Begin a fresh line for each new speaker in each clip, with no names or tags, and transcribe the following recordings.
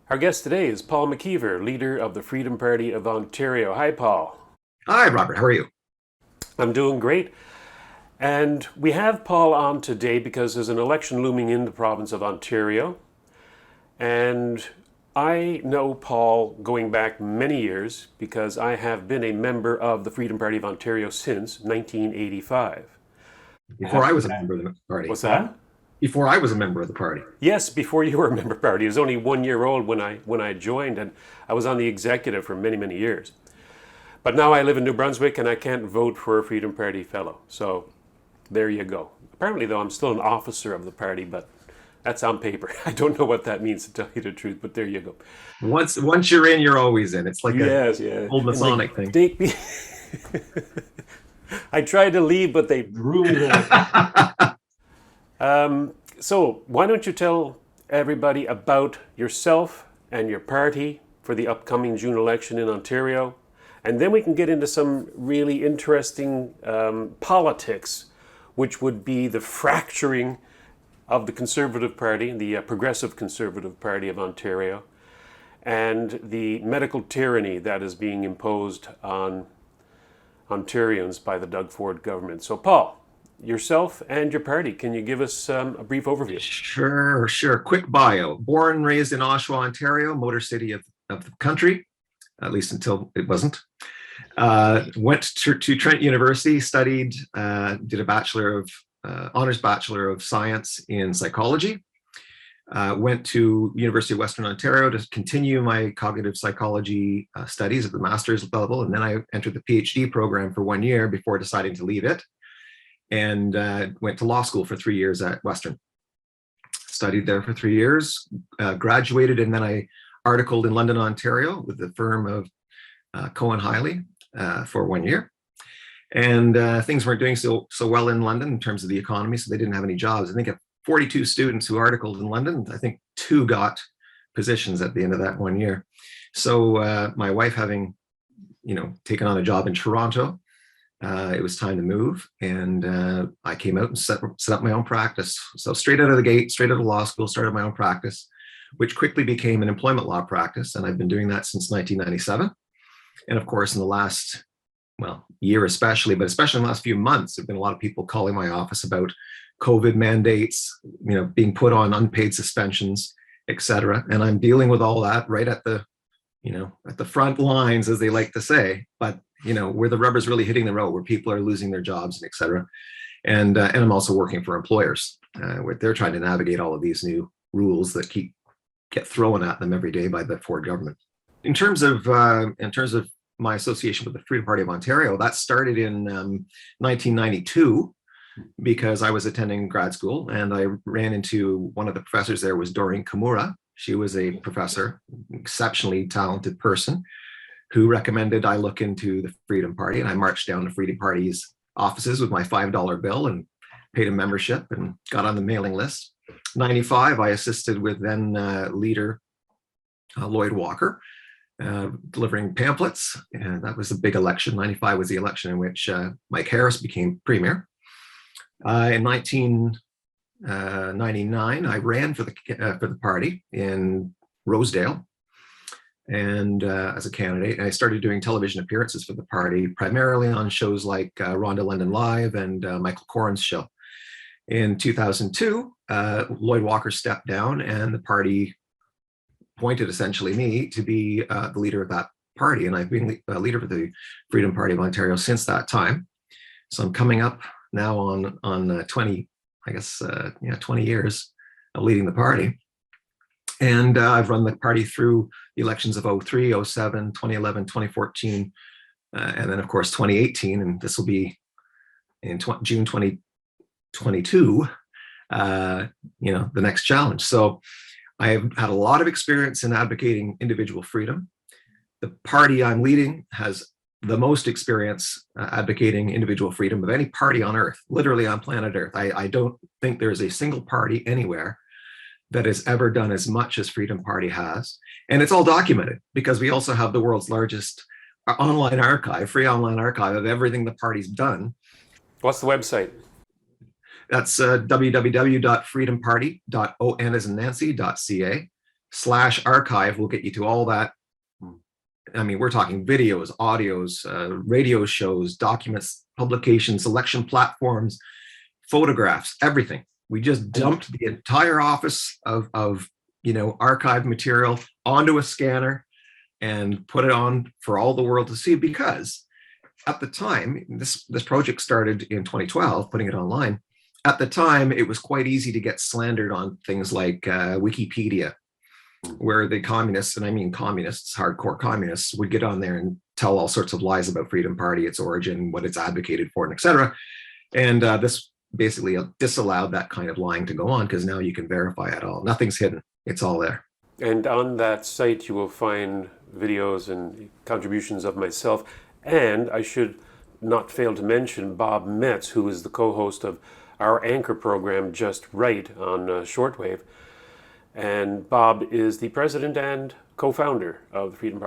Our guest today is Paul McKeever, leader of the Freedom Party of Ontario. Hi, Paul.
Hi, Robert. How are you?
I'm doing great. And we have Paul on today because there's an election looming in the province of Ontario. And I know Paul going back many years because I have been a member of the Freedom Party of Ontario since 1985.
Before I was a member of the party.
What's that?
Before I was a member of the party.
Yes, before you were a member party. I was only 1 year old when I joined, and I was on the executive for many, many years. But now I live in New Brunswick and I can't vote for a Freedom Party fellow. So there you go. Apparently, though, I'm still an officer of the party, but that's on paper. I don't know what that means, to tell you the truth, but there you go.
Once you're in, you're always in. It's like a
Yes, yeah.
old
And they
Masonic thing.
take me. I tried to leave, but they drew me there. So why don't you tell everybody about yourself and your party for the upcoming June election in Ontario? And then we can get into some really interesting politics, which would be the fracturing of the Conservative Party, the Progressive Conservative Party of Ontario, and the medical tyranny that is being imposed on Ontarians by the Doug Ford government. So, Paul, yourself and your party, can you give us a brief overview?
Sure. Quick bio. Born and raised in Oshawa, Ontario, Motor City of the country, at least until it wasn't. Went to Trent University, studied, did a honors Bachelor of Science in Psychology. Went to University of Western Ontario to continue my cognitive psychology studies at the master's level, and then I entered the PhD program for 1 year before deciding to leave it, and went to law school for 3 years at Western. Studied there for 3 years, graduated, and then I articled in London, Ontario with the firm of Cohen Hiley for 1 year. And things weren't doing so well in London in terms of the economy, so they didn't have any jobs. I think of 42 students who articled in London, I think 2 got positions at the end of that 1 year. So my wife having, taken on a job in Toronto, it was time to move, and I came out and set up my own practice. So straight out of the gate, straight out of law school, started my own practice, which quickly became an employment law practice, and I've been doing that since 1997. And of course, in the last, year especially, but especially in the last few months, there have been a lot of people calling my office about COVID mandates, being put on unpaid suspensions, et cetera. And I'm dealing with all that right at the, at the front lines, as they like to say, but, where the rubber's really hitting the road, where people are losing their jobs, and et cetera. And I'm also working for employers, where they're trying to navigate all of these new rules that get thrown at them every day by the Ford government. In terms of my association with the Freedom Party of Ontario, that started in 1992 because I was attending grad school and I ran into one of the professors there was Doreen Kimura. She was a professor, exceptionally talented person, who recommended I look into the Freedom Party, and I marched down to Freedom Party's offices with my $5 bill and paid a membership and got on the mailing list. 95, I assisted with then leader Lloyd Walker, delivering pamphlets, and that was a big election. 95 was the election in which Mike Harris became premier. In 1999, I ran for the party in Rosedale, and as a candidate, and I started doing television appearances for the party, primarily on shows like Rhonda London Live and Michael Corrin's show. In 2002, Lloyd Walker stepped down, and the party appointed essentially me to be the leader of that party, and I've been leader of the Freedom Party of Ontario since that time. So I'm coming up now on 20, 20 years of leading the party. And I've run the party through the elections of 03, 07, 2011, 2014, and then of course 2018, and this will be in June 2022, the next challenge. So I have had a lot of experience in advocating individual freedom. The party I'm leading has the most experience advocating individual freedom of any party on earth, literally on planet Earth. I don't think there's a single party anywhere that has ever done as much as Freedom Party has. And it's all documented because we also have the world's largest online archive, free online archive of everything the party's done.
What's the website?
That's www.freedomparty.on as in Nancy.ca. /archive will get you to all that. I mean, we're talking videos, audios, radio shows, documents, publications, election platforms, photographs, everything. We just dumped the entire office of archive material onto a scanner and put it on for all the world to see, because at the time, this project started in 2012, putting it online. At the time, it was quite easy to get slandered on things like Wikipedia, where the communists, and I mean communists, hardcore communists, would get on there and tell all sorts of lies about Freedom Party, its origin, what it's advocated for, and etc. And this basically disallowed that kind of lying to go on, because now you can verify it all. Nothing's hidden. It's all there.
And on that site, you will find videos and contributions of myself. And I should not fail to mention Bob Metz, who is the co-host of our anchor program, Just Right, on Shortwave. And Bob is the president and co-founder of the Freedom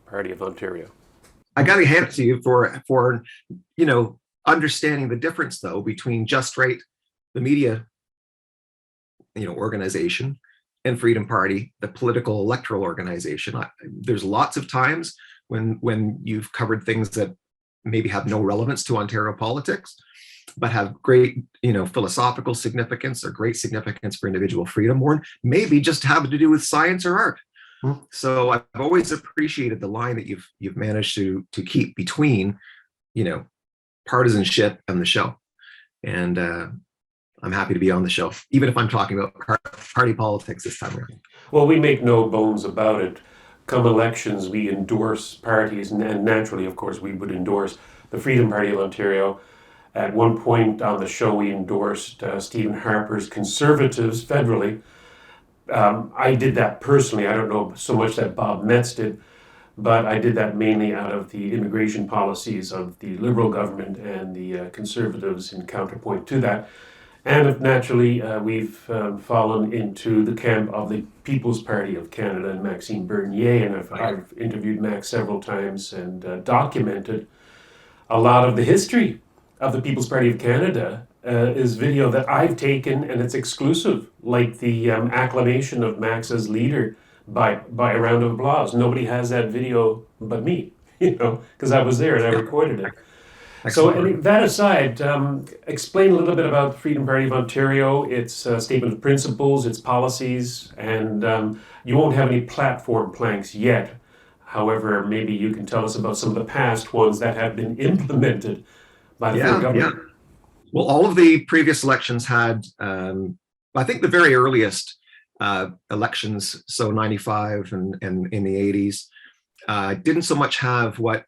Party of Ontario.
I got to hand it to you for understanding the difference, though, between Just Right, the media organization, and Freedom Party, the political electoral organization. There's lots of times when you've covered things that maybe have no relevance to Ontario politics, but have great, philosophical significance or great significance for individual freedom, or maybe just have to do with science or art. So I've always appreciated the line that you've managed to keep between, partisanship and the show. And I'm happy to be on the show, even if I'm talking about party politics this time around.
Well, we make no bones about it. Come elections, we endorse parties, and naturally, of course, we would endorse the Freedom Party of Ontario. At one point on the show, we endorsed Stephen Harper's Conservatives federally. I did that personally. I don't know so much that Bob Metz did, but I did that mainly out of the immigration policies of the Liberal government and the Conservatives in counterpoint to that. And naturally, we've fallen into the camp of the People's Party of Canada and Maxime Bernier, and I've interviewed Max several times and documented a lot of the history of the People's Party of Canada. Is video that I've taken, and it's exclusive, like the acclamation of Max as leader by a round of applause. Nobody has that video but me, because I was there and I recorded it. So that aside, explain a little bit about the Freedom Party of Ontario, its statement of principles, its policies, and you won't have any platform planks yet. However, maybe you can tell us about some of the past ones that have been implemented by the federal government.
Yeah. Well, all of the previous elections had, I think the very earliest elections, so 95 and in the 80s, didn't so much have what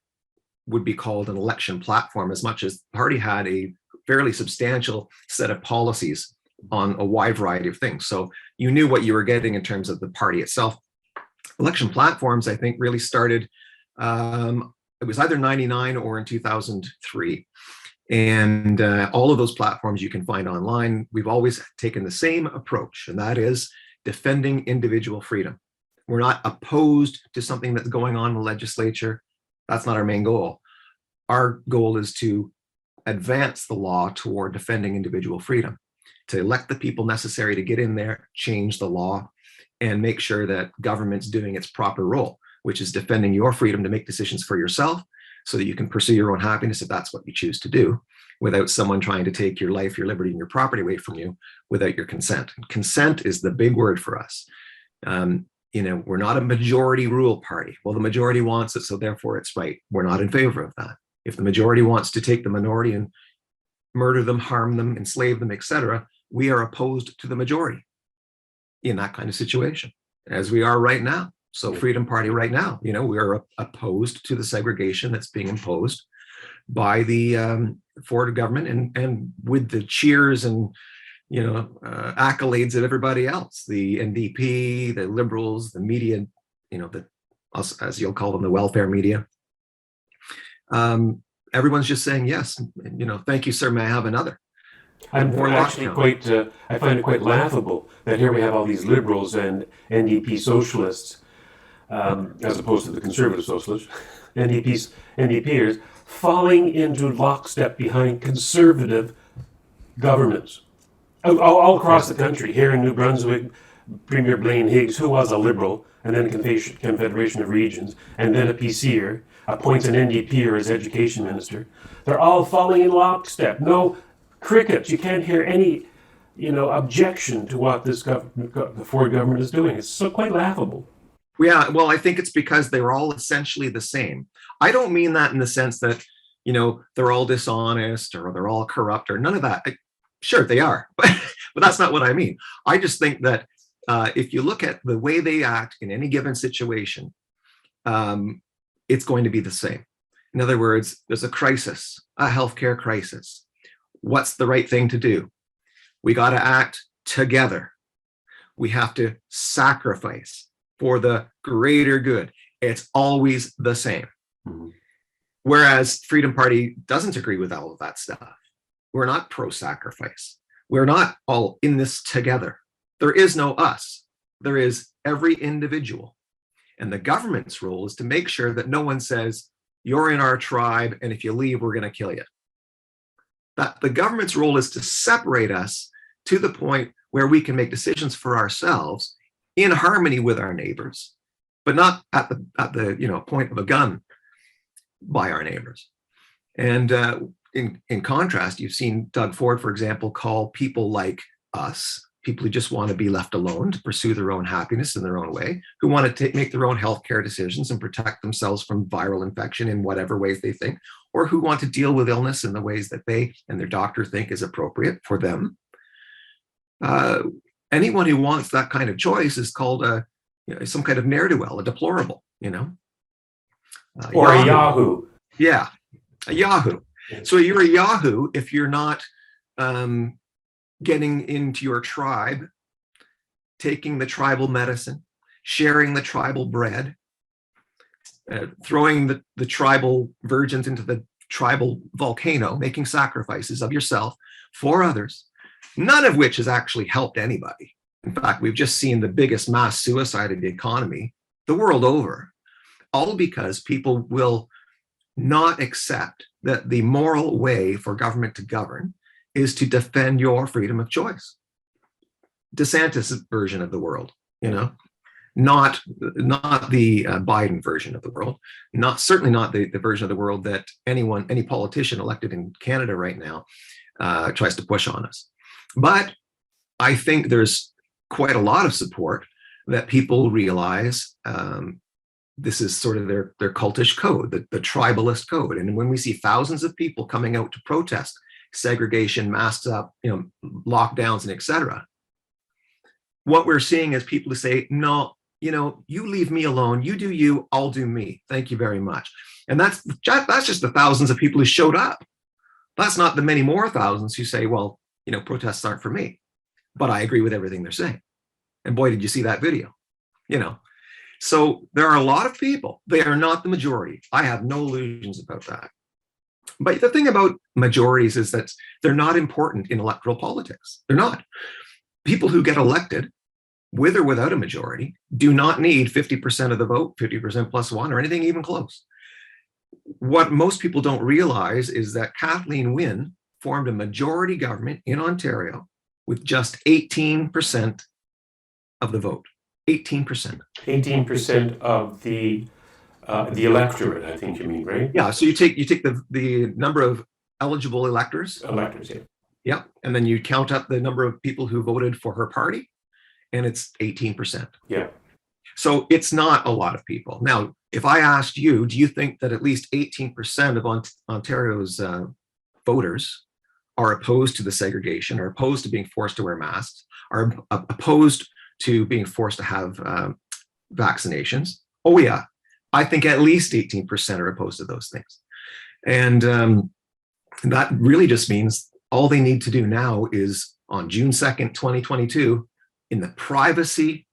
would be called an election platform, as much as the party had a fairly substantial set of policies on a wide variety of things. So you knew what you were getting in terms of the party itself. Election platforms, I think, really started, it was either 99 or in 2003. And all of those platforms you can find online. We've always taken the same approach, and that is defending individual freedom. We're not opposed to something that's going on in the legislature. That's not our main goal. Our goal is to advance the law toward defending individual freedom, to elect the people necessary to get in there, change the law, and make sure that government's doing its proper role, which is defending your freedom to make decisions for yourself so that you can pursue your own happiness if that's what you choose to do, without someone trying to take your life, your liberty, and your property away from you without your consent. Consent is the big word for us. We're not a majority rule party. Well, the majority wants it, so therefore it's right. We're not in favor of that. If the majority wants to take the minority and murder them, harm them, enslave them, etc., we are opposed to the majority in that kind of situation, as we are right now. So Freedom Party right now, we are opposed to the segregation that's being imposed by the Ford government, and with the cheers and accolades of everybody else, the NDP, the Liberals, the media, us, as you'll call them, the welfare media. Everyone's just saying yes. Thank you, sir. May I have another?
I'm actually I find it quite laughable that here we have all these Liberals and NDP socialists, as opposed to the Conservative socialists, NDPers, falling into lockstep behind Conservative governments all across the country. Here in New Brunswick, Premier Blaine Higgs, who was a Liberal, and then a Confederation of Regions, and then a PCer, appoints an NDPer as Education Minister. They're all falling in lockstep. No crickets. You can't hear any, objection to what this the Ford government is doing. It's so quite laughable.
Yeah, well, I think it's because they're all essentially the same. I don't mean that in the sense that, they're all dishonest or they're all corrupt or none of that. Sure, they are, but that's not what I mean. I just think that if you look at the way they act in any given situation, it's going to be the same. In other words, there's a crisis, a healthcare crisis. What's the right thing to do? We got to act together. We have to sacrifice for the greater good. It's always the same.
Mhm.
Whereas Freedom Party doesn't agree with all of that stuff. We're not pro-sacrifice. We're not all in this together. There is no us. There is every individual. And the government's role is to make sure that no one says, you're in our tribe, and if you leave, we're going to kill you. That the government's role is to separate us to the point where we can make decisions for ourselves in harmony with our neighbors, but not at the point of a gun by our neighbors. And in contrast, you've seen Doug Ford, for example, call people like us, people who just want to be left alone to pursue their own happiness in their own way, who want to make their own healthcare decisions and protect themselves from viral infection in whatever ways they think, or who want to deal with illness in the ways that they and their doctor think is appropriate for them. Anyone who wants that kind of choice is called some kind of ne'er-do-well, a deplorable,
Or a Yahoo.
Yeah, a Yahoo. So you're a Yahoo if you're not getting into your tribe, taking the tribal medicine, sharing the tribal bread, throwing the tribal virgins into the tribal volcano, making sacrifices of yourself for others, none of which has actually helped anybody. In fact, we've just seen the biggest mass suicide in the economy the world over, all because people will not accept that the moral way for government to govern is to defend your freedom of choice. DeSantis' version of the world, not the Biden version of the world, certainly not the version of the world that any politician elected in Canada right now tries to push on us. But I think there's quite a lot of support that people realize this is sort of their cultish code, the tribalist code. And when we see thousands of people coming out to protest segregation, masks up, lockdowns, and etc., what we're seeing is people who say, no, you leave me alone, you do you, I'll do me. Thank you very much. And that's just the thousands of people who showed up. That's not the many more thousands who say, well, protests aren't for me, but I agree with everything they're saying. And boy, did you see that video, So there are a lot of people. They are not the majority. I have no illusions about that. But the thing about majorities is that they're not important in electoral politics. They're not. People who get elected, with or without a majority, do not need 50% of the vote, 50% plus one, or anything even close. What most people don't realize is that Kathleen Wynne formed a majority government in Ontario with just 18% of the vote. 18%.
18% of the electorate, I think you mean, right?
Yeah. So you take the number of eligible electors.
Electors, yeah.
Yeah, and then you count up the number of people who voted for her party, and it's 18%.
Yeah.
So it's not a lot of people. Now, if I asked you, do you think that at least 18% of Ontario's voters are opposed to the segregation, are opposed to being forced to wear masks, are opposed to being forced to have vaccinations? Oh yeah, I think at least 18% are opposed to those things. And that really just means all they need to do now is on June 2nd, 2022, in the privacy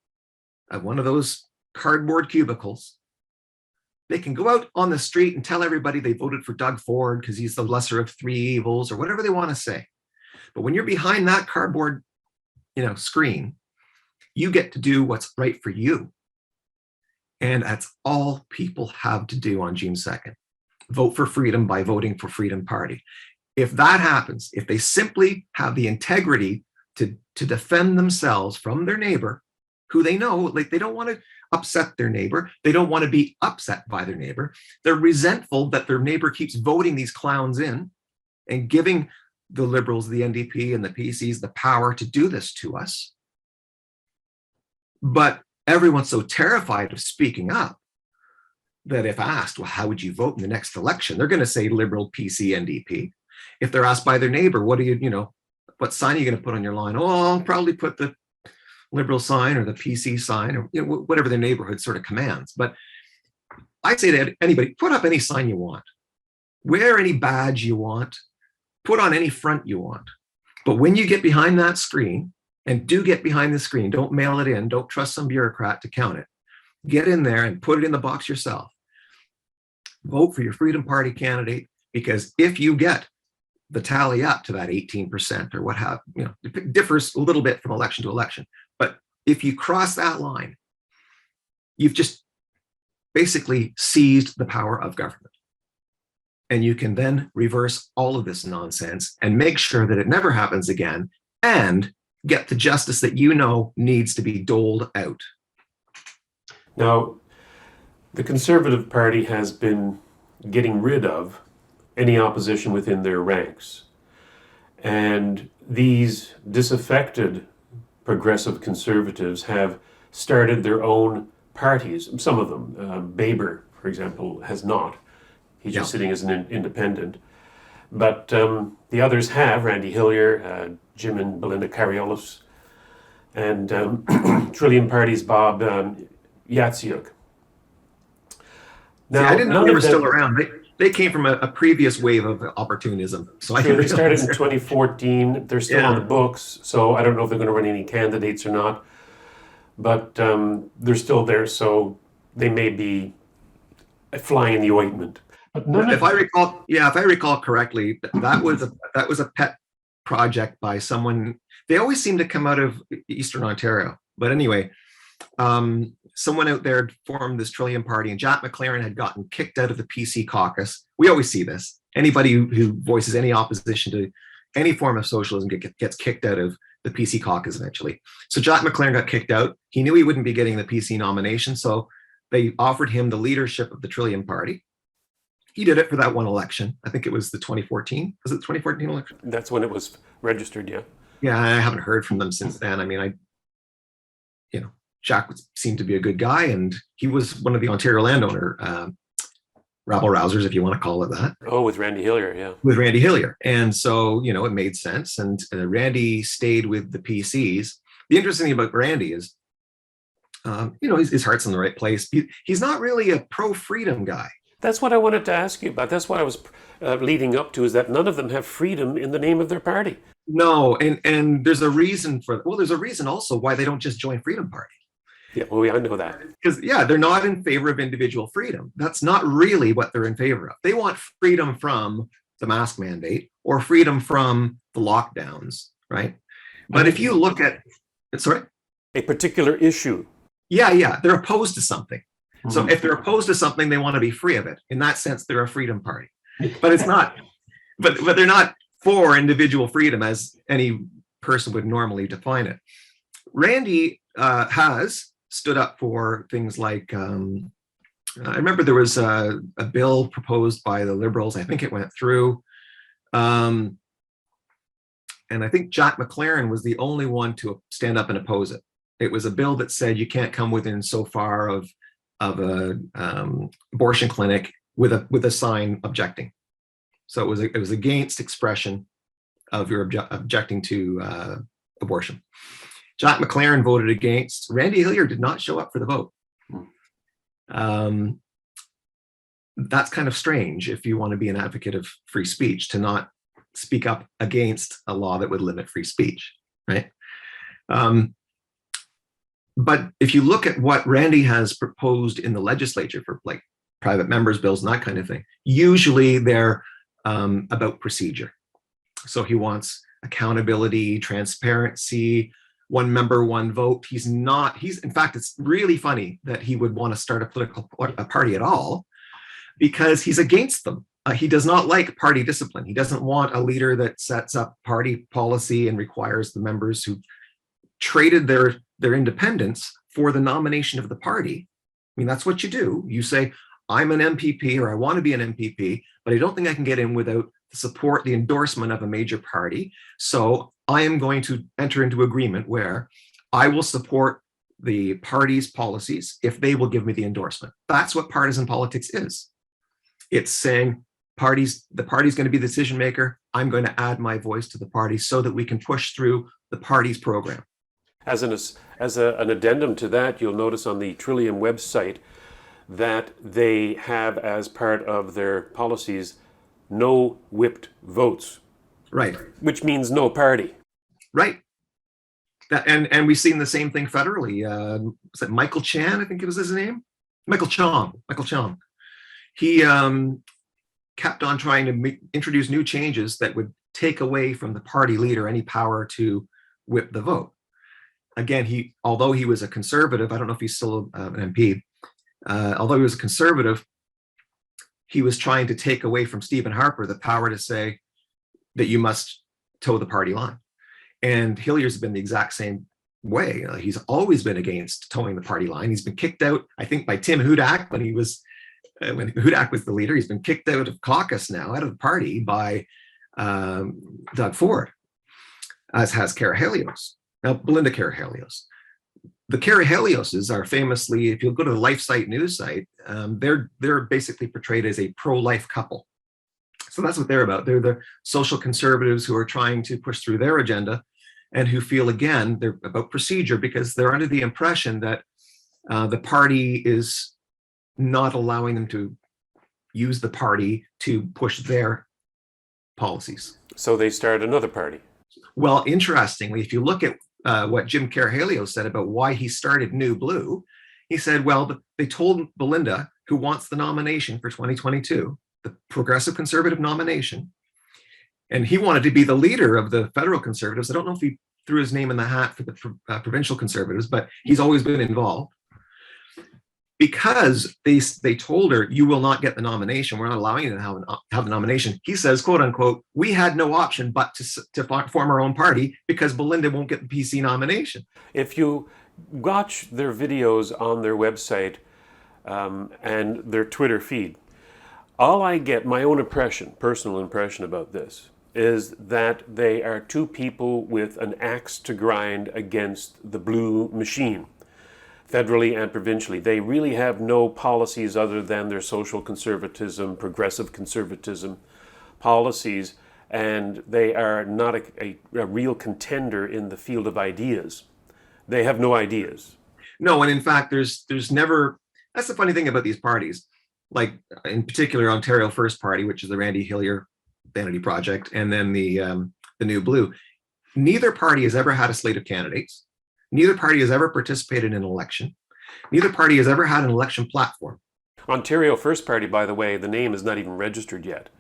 of one of those cardboard cubicles, they can go out on the street and tell everybody they voted for Doug Ford because he's the lesser of three evils or whatever they want to say. But when you're behind that cardboard, screen, you get to do what's right for you. And that's all people have to do on June 2nd. Vote for freedom by voting for Freedom Party. If that happens, if they simply have the integrity to defend themselves from their neighbor who they know, like they don't want to upset their neighbor. They don't want to be upset by their neighbor. They're resentful that their neighbor keeps voting these clowns in and giving the Liberals, the NDP and the PCs the power to do this to us. But everyone's so terrified of speaking up that if asked, well, how would you vote in the next election? They're going to say Liberal, PC, NDP. If they're asked by their neighbor, what sign are you going to put on your line? Oh, I'll probably put the Liberal sign or the PC sign, or whatever their neighborhood sort of commands. But I say to anybody, put up any sign you want, wear any badge you want, put on any front you want. But when you get behind that screen, and do get behind the screen, don't mail it in, don't trust some bureaucrat to count it. Get in there and put it in the box yourself. Vote for your Freedom Party candidate, because if you get the tally up to that 18% or what have, it differs a little bit from election to election. But if you cross that line, you've just basically seized the power of government. And you can then reverse all of this nonsense and make sure that it never happens again, and get the justice that needs to be doled out.
Now, the Conservative Party has been getting rid of any opposition within their ranks. And these disaffected progressive conservatives have started their own parties. Some of them, Baber, for example, has not. He's just sitting as an independent. But the others have, Randy Hillier, Jim and Belinda Kariolis, and Trillium Party's Bob Yatsiuk.
Now, I didn't know they were still around. They came from a previous wave of opportunism. So
they started in 2014. They're still on the books, so I don't know if they're going to run any candidates or not. But they're still there, so they may be a fly in the ointment. But
if I recall correctly, that was a pet project by someone. They always seem to come out of Eastern Ontario. But anyway, someone out there formed this Trillium Party, and Jack McLaren had gotten kicked out of the PC caucus. We always see this. Anybody who voices any opposition to any form of socialism gets kicked out of the PC caucus eventually. So Jack McLaren got kicked out. He knew he wouldn't be getting the PC nomination, so they offered him the leadership of the Trillium Party. He did it for that one election. I think it was the 2014. Was it the 2014 election?
That's when it was registered, yeah.
Yeah, I haven't heard from them since then. I mean, Jack seemed to be a good guy, and he was one of the Ontario landowner rabble-rousers, if you want to call it that.
Oh, with Randy Hillier, yeah.
With Randy Hillier. And so, it made sense. And Randy stayed with the PCs. The interesting thing about Randy is, his heart's in the right place. He's not really a pro-freedom guy.
That's what I wanted to ask you about. That's what I was leading up to, is that none of them have freedom in the name of their party.
No, and there's a reason there's a reason also why they don't just join Freedom Party.
Yeah, well, I know that.
Because, they're not in favor of individual freedom. That's not really what they're in favor of. They want freedom from the mask mandate or freedom from the lockdowns, right? But if you look at,
a particular issue.
Yeah, they're opposed to something. Mm-hmm. So if they're opposed to something, they want to be free of it. In that sense, they're a freedom party. But it's not, but they're not for individual freedom as any person would normally define it. Randy has stood up for things like, I remember there was a bill proposed by the Liberals. I think it went through. And I think Jack McLaren was the only one to stand up and oppose it. It was a bill that said you can't come within so far of a abortion clinic with a sign objecting. So it was against expression of your objecting to abortion. Jack McLaren voted against. Randy Hillier did not show up for the vote. That's kind of strange if you want to be an advocate of free speech, to not speak up against a law that would limit free speech, right? But if you look at what Randy has proposed in the legislature for like private members' bills and that kind of thing, usually they're about procedure. So he wants accountability, transparency, one member, one vote. In fact, it's really funny that he would want to start a party at all, because he's against them. He does not like party discipline. He doesn't want a leader that sets up party policy and requires the members who traded their independence for the nomination of the party. I mean, that's what you do. You say, I'm an MPP, or I want to be an MPP, but I don't think I can get in without the support, the endorsement of a major party. So I am going to enter into agreement where I will support the party's policies if they will give me the endorsement. That's what partisan politics is. It's saying the party's going to be the decision maker. I'm going to add my voice to the party so that we can push through the party's program.
As an addendum to that, you'll notice on the Trillium website that they have, as part of their policies, no whipped votes.
Right.
Which means no party.
Right. And we've seen the same thing federally. Was it Michael Chan? I think it was his name. Michael Chong. He kept on trying to introduce new changes that would take away from the party leader any power to whip the vote. Again, although he was a conservative, I don't know if he's still an MP, although he was a conservative, he was trying to take away from Stephen Harper the power to say that you must toe the party line. And Hilliers has been the exact same way. He's always been against towing the party line. He's been kicked out, I think, by Tim Hudak when Hudak was the leader. He's been kicked out of caucus now, out of the party, by Doug Ford, as has Karahalios. Now, Belinda Karahalios. The Karahalioses are famously, if you go to the LifeSite news site, they're basically portrayed as a pro-life couple. So that's what they're about. They're the social conservatives who are trying to push through their agenda and who feel, again, they're about procedure because they're under the impression that the party is not allowing them to use the party to push their policies.
So they start another party.
Well, interestingly, if you look at what Jim Karahalios said about why he started New Blue, he said, well, they told Belinda, who wants the nomination for 2022, the Progressive Conservative nomination, and he wanted to be the leader of the federal Conservatives. I don't know if he threw his name in the hat for the provincial Conservatives, but he's always been involved. Because they told her, you will not get the nomination, we're not allowing you to have the nomination. He says, quote unquote, we had no option but to form our own party because Belinda won't get the PC nomination.
If you watch their videos on their website and their Twitter feed, all I get, my own personal impression about this, is that they are two people with an axe to grind against the blue machine. Federally and provincially. They really have no policies other than their social conservatism, progressive conservatism policies, and they are not a real contender in the field of ideas. They have no ideas.
No, and in fact, there's never, that's the funny thing about these parties, like in particular Ontario First Party, which is the Randy Hillier Vanity Project, and then the New Blue. Neither party has ever had a slate of candidates. Neither party has ever participated in an election. Neither party has ever had an election platform.
Ontario First Party, by the way, the name is not even registered yet.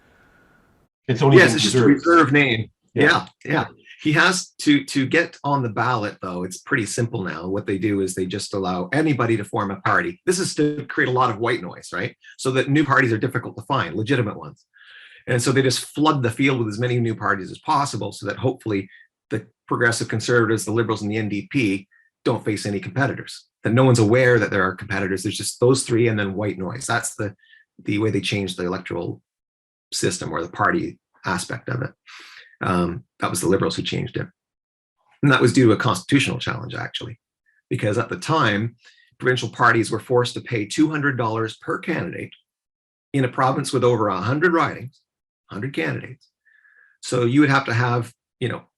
It's only
it's just a reserve name.
Yeah.
Yeah. He has to get on the ballot, though. It's pretty simple now. What they do is they just allow anybody to form a party. This is to create a lot of white noise, right? So that new parties are difficult to find, legitimate ones. And so they just flood the field with as many new parties as possible so that hopefully the Progressive Conservatives, the Liberals, and the NDP don't face any competitors, that no one's aware that there are competitors. There's just those three and then white noise. That's the way they changed the electoral system, or the party aspect of it. That was the Liberals who changed it. And that was due to a constitutional challenge, actually, because at the time, provincial parties were forced to pay $200 per candidate in a province with over 100 ridings, 100 candidates. So you would have to have,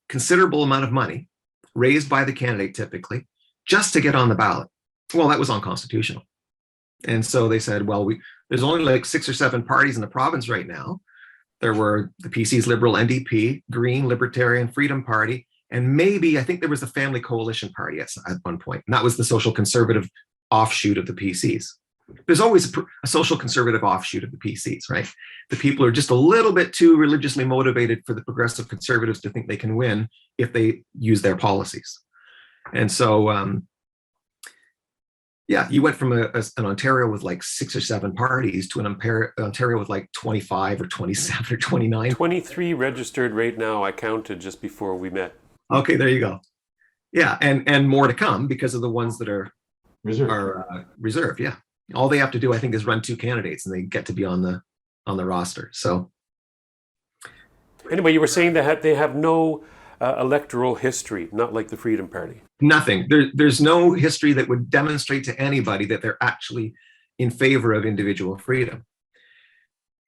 considerable amount of money raised by the candidate typically just to get on the ballot. Well, that was unconstitutional. And so they said, well, there's only like 6 or 7 parties in the province right now. There were the PC's Liberal, NDP, Green, Libertarian, Freedom Party, and maybe, I think there was the Family Coalition Party at one point. And that was the social conservative offshoot of the PCs. There's always a social conservative offshoot of the PCs, right? The people are just a little bit too religiously motivated for the progressive conservatives to think they can win if they use their policies. And so, you went from an Ontario with like 6 or 7 parties to an Ontario with like 25 or 27 or 29.
23 registered right now, I counted just before we met.
Okay, there you go. Yeah, and more to come because of the ones that are
Reserve.
are reserved. Yeah, all they have to do, I think, is run 2 candidates, and they get to be on the roster. So
Anyway, you were saying that they have no electoral history, not like the Freedom Party.
nothing. There's no history that would demonstrate to anybody that they're actually in favor of individual freedom.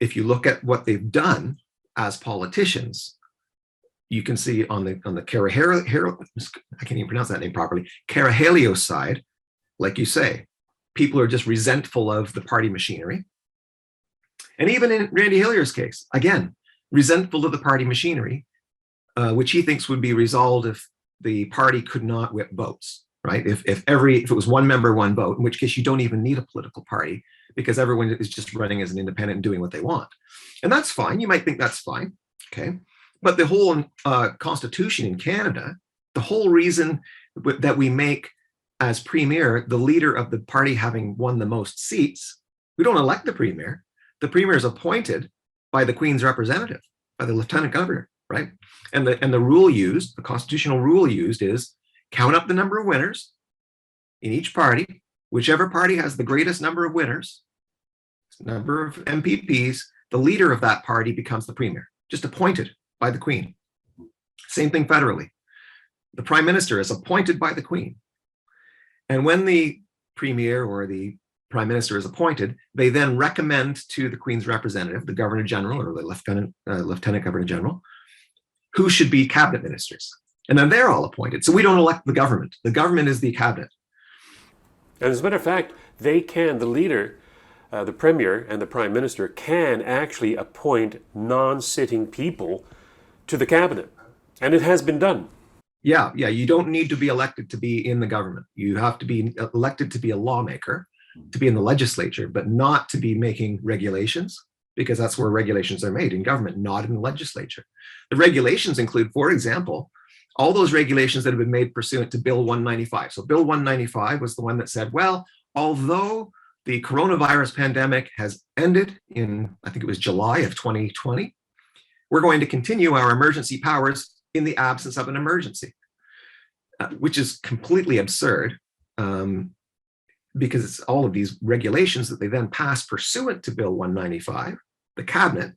If you look at what they've done as politicians, you can see on the I can't even pronounce that name properly, Karahalios side, like you say, people are just resentful of the party machinery. And even in Randy Hillier's case, again, resentful of the party machinery, which he thinks would be resolved if the party could not whip votes, right? If it was one member, one vote, in which case you don't even need a political party because everyone is just running as an independent and doing what they want. And that's fine. You might think that's fine, okay? But the whole constitution in Canada, the whole reason that we make as premier the leader of the party having won the most seats, we don't elect the premier. The premier is appointed by the Queen's representative, by the lieutenant governor, right? And the rule used, the constitutional rule used is count up the number of winners in each party. Whichever party has the greatest number of winners, number of MPPs, the leader of that party becomes the premier, just appointed by the Queen. Same thing federally. The prime minister is appointed by the Queen. And when the premier or the prime minister is appointed, they then recommend to the Queen's representative, the governor general or the lieutenant governor general, who should be cabinet ministers. And then they're all appointed. So we don't elect the government. The government is the cabinet.
And as a matter of fact, they can, the leader, the premier and the prime minister can actually appoint non-sitting people to the cabinet. And it has been done.
Yeah. You don't need to be elected to be in the government. You have to be elected to be a lawmaker, to be in the legislature, but not to be making regulations, because that's where regulations are made, in government, not in the legislature. The regulations include, for example, all those regulations that have been made pursuant to Bill 195. So Bill 195 was the one that said, well, although the coronavirus pandemic has ended in, I think it was July of 2020, we're going to continue our emergency powers in the absence of an emergency, which is completely absurd, because it's all of these regulations that they then pass pursuant to Bill 195, the cabinet.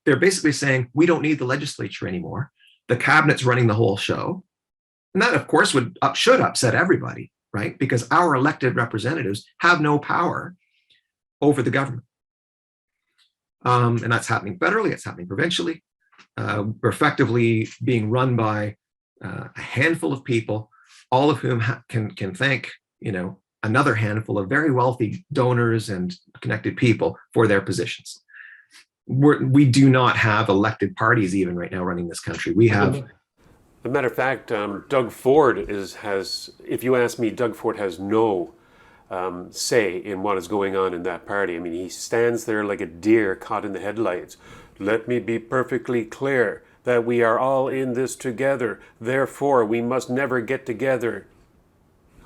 They're basically saying, we don't need the legislature anymore. The cabinet's running the whole show. And that, of course, should upset everybody, right? Because our elected representatives have no power over the government. And that's happening federally, it's happening provincially. We're effectively being run by a handful of people, all of whom can thank, another handful of very wealthy donors and connected people for their positions. We do not have elected parties even right now running this country. We have.
As a matter of fact, Doug Ford has, if you ask me, Doug Ford has no say in what is going on in that party. I mean, he stands there like a deer caught in the headlights. Let me be perfectly clear that we are all in this together. Therefore, we must never get together.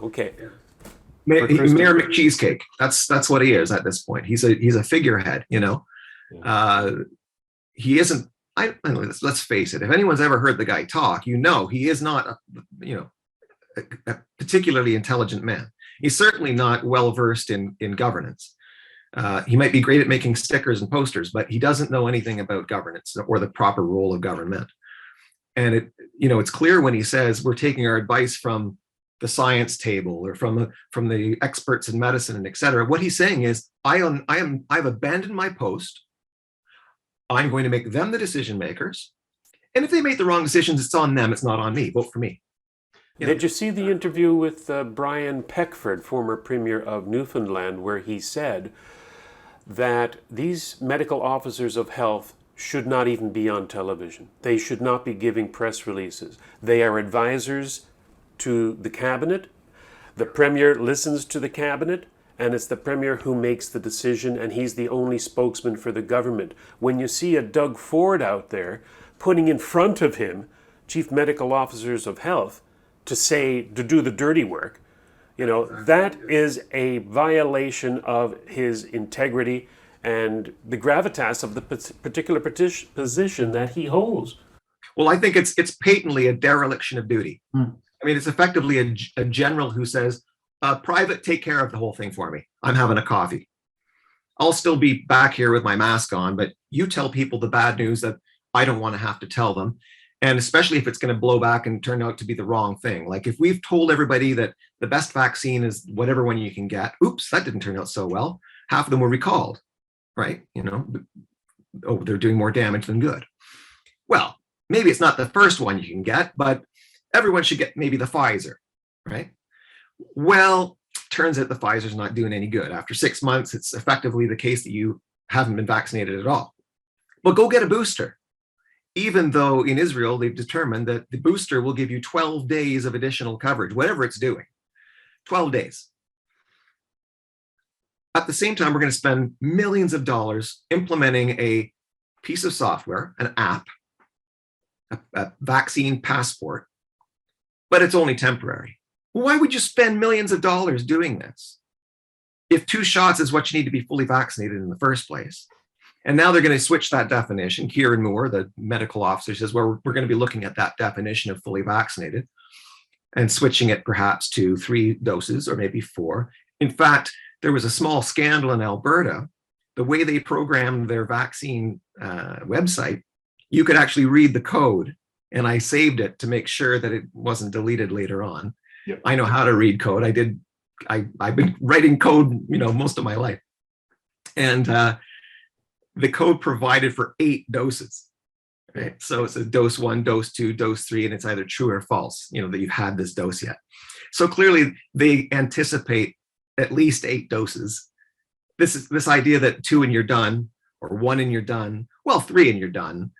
Okay.
Mayor McCheesecake. That's what he is at this point. He's a figurehead, He isn't. Let's face it. If anyone's ever heard the guy talk, he is not, a particularly intelligent man. He's certainly not well versed in governance. He might be great at making stickers and posters, but he doesn't know anything about governance or the proper role of government. And it's clear when he says we're taking our advice from the science table or from the experts in medicine and et cetera. What he's saying is, I've abandoned my post. I'm going to make them the decision makers. And if they make the wrong decisions, it's on them. It's not on me. Vote for me.
Did you see the interview with Brian Peckford, former Premier of Newfoundland, where he said that these medical officers of health should not even be on television. They should not be giving press releases. They are advisors to the cabinet. The Premier listens to the cabinet, and it's the Premier who makes the decision, and he's the only spokesman for the government. When you see a Doug Ford out there putting in front of him chief medical officers of health to do the dirty work, that is a violation of his integrity and the gravitas of the particular position that he holds.
Well, I think it's patently a dereliction of duty. I mean, it's effectively a general who says, Private, take care of the whole thing for me. I'm having a coffee. I'll still be back here with my mask on, but you tell people the bad news that I don't want to have to tell them. And especially if it's going to blow back and turn out to be the wrong thing. Like if we've told everybody that the best vaccine is whatever one you can get, oops, that didn't turn out so well. Half of them were recalled, right? You know, oh, they're doing more damage than good. Well, maybe it's not the first one you can get, but everyone should get maybe the Pfizer, right? Well, turns out the Pfizer's not doing any good. After 6 months, it's effectively the case that you haven't been vaccinated at all. Well, go get a booster. Even though in Israel, they've determined that the booster will give you 12 days of additional coverage, whatever it's doing, 12 days. At the same time, we're going to spend millions of dollars implementing a piece of software, an app, a vaccine passport, but it's only temporary. Why would you spend millions of dollars doing this if 2 shots is what you need to be fully vaccinated in the first place? And now they're going to switch that definition. Kieran Moore, the medical officer, says, well, we're going to be looking at that definition of fully vaccinated and switching it perhaps to 3 doses or maybe 4. In fact, there was a small scandal in Alberta. The way they programmed their vaccine website, you could actually read the code. And I saved it to make sure that it wasn't deleted later on. Yep. I know how to read code. I've been writing code, most of my life. And the code provided for 8 doses, right? So it's a dose 1, dose 2, dose 3, and it's either true or false, that you've had this dose yet. So clearly they anticipate at least 8 doses. This idea that 2 and you're done, or 1 and you're done, well, 3 and you're done,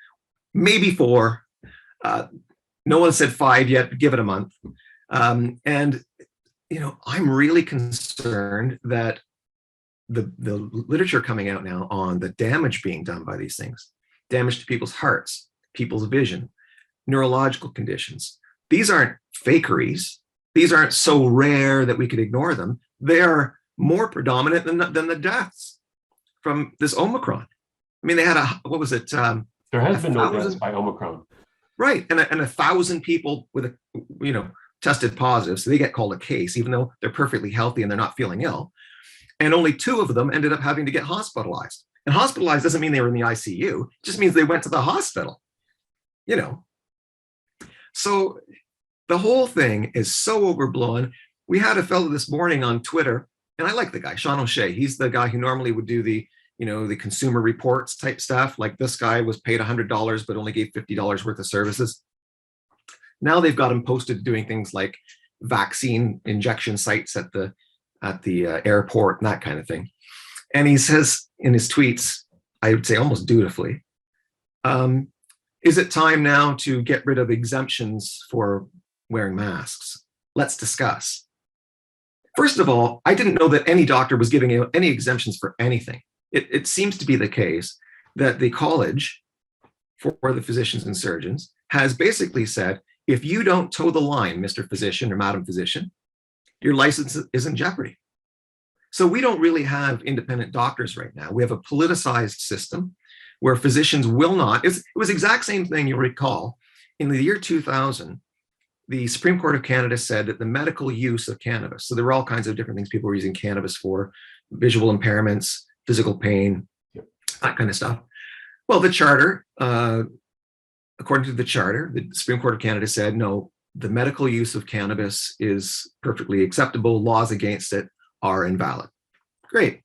maybe 4. No one said 5 yet, but give it a month. And I'm really concerned that the literature coming out now on the damage being done by these things, damage to people's hearts, people's vision, neurological conditions. These aren't fakeries. These aren't so rare that we could ignore them. They are more predominant than the deaths from this Omicron. I mean, they had what was it?
There has been no deaths by Omicron.
Right, and 1,000 people with tested positive, so they get called a case, even though they're perfectly healthy and they're not feeling ill. And only 2 of them ended up having to get hospitalized. And hospitalized doesn't mean they were in the ICU. It just means they went to the hospital, So the whole thing is so overblown. We had a fellow this morning on Twitter, and I like the guy, Sean O'Shea. He's the guy who normally would do the, the consumer reports type stuff. Like this guy was paid $100, but only gave $50 worth of services. Now they've got him posted doing things like vaccine injection sites at the airport and that kind of thing. And he says in his tweets, I would say almost dutifully, is it time now to get rid of exemptions for wearing masks? Let's discuss. First of all, I didn't know that any doctor was giving out any exemptions for anything. It seems to be the case that the college for the physicians and surgeons has basically said, if you don't toe the line, Mr. Physician or Madam Physician, your license is in jeopardy. So we don't really have independent doctors right now. We have a politicized system where physicians will not. It was the exact same thing, you'll recall. In the year 2000, the Supreme Court of Canada said that the medical use of cannabis, so there were all kinds of different things people were using cannabis for, visual impairments, physical pain, that kind of stuff. Well, the charter, according to the charter, the Supreme Court of Canada said, no, the medical use of cannabis is perfectly acceptable. Laws against it are invalid. Great.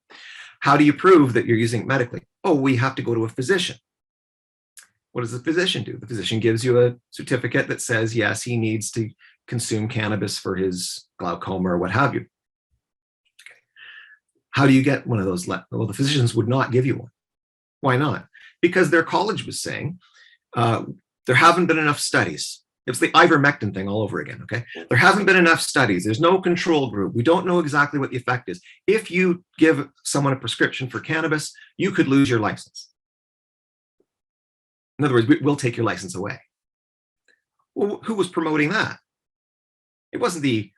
How do you prove that you're using it medically? Oh, we have to go to a physician. What does the physician do? The physician gives you a certificate that says, yes, he needs to consume cannabis for his glaucoma or what have you. Okay. How do you get one of those? Well, the physicians would not give you one. Why not? Because their college was saying there haven't been enough studies. It's the ivermectin thing all over again, okay? There haven't been enough studies. There's no control group. We don't know exactly what the effect is. If you give someone a prescription for cannabis, you could lose your license. In other words, we'll take your license away. Well, who was promoting that? It wasn't the,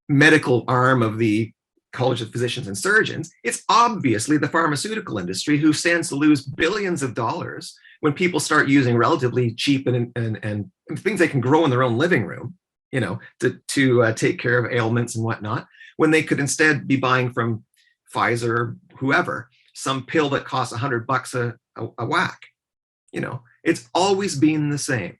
medical arm of the College of Physicians and Surgeons. It's obviously the pharmaceutical industry who stands to lose billions of dollars when people start using relatively cheap and things they can grow in their own living room, to take care of ailments and whatnot, when they could instead be buying from Pfizer or whoever some pill that costs $100 a whack. It's always been the same.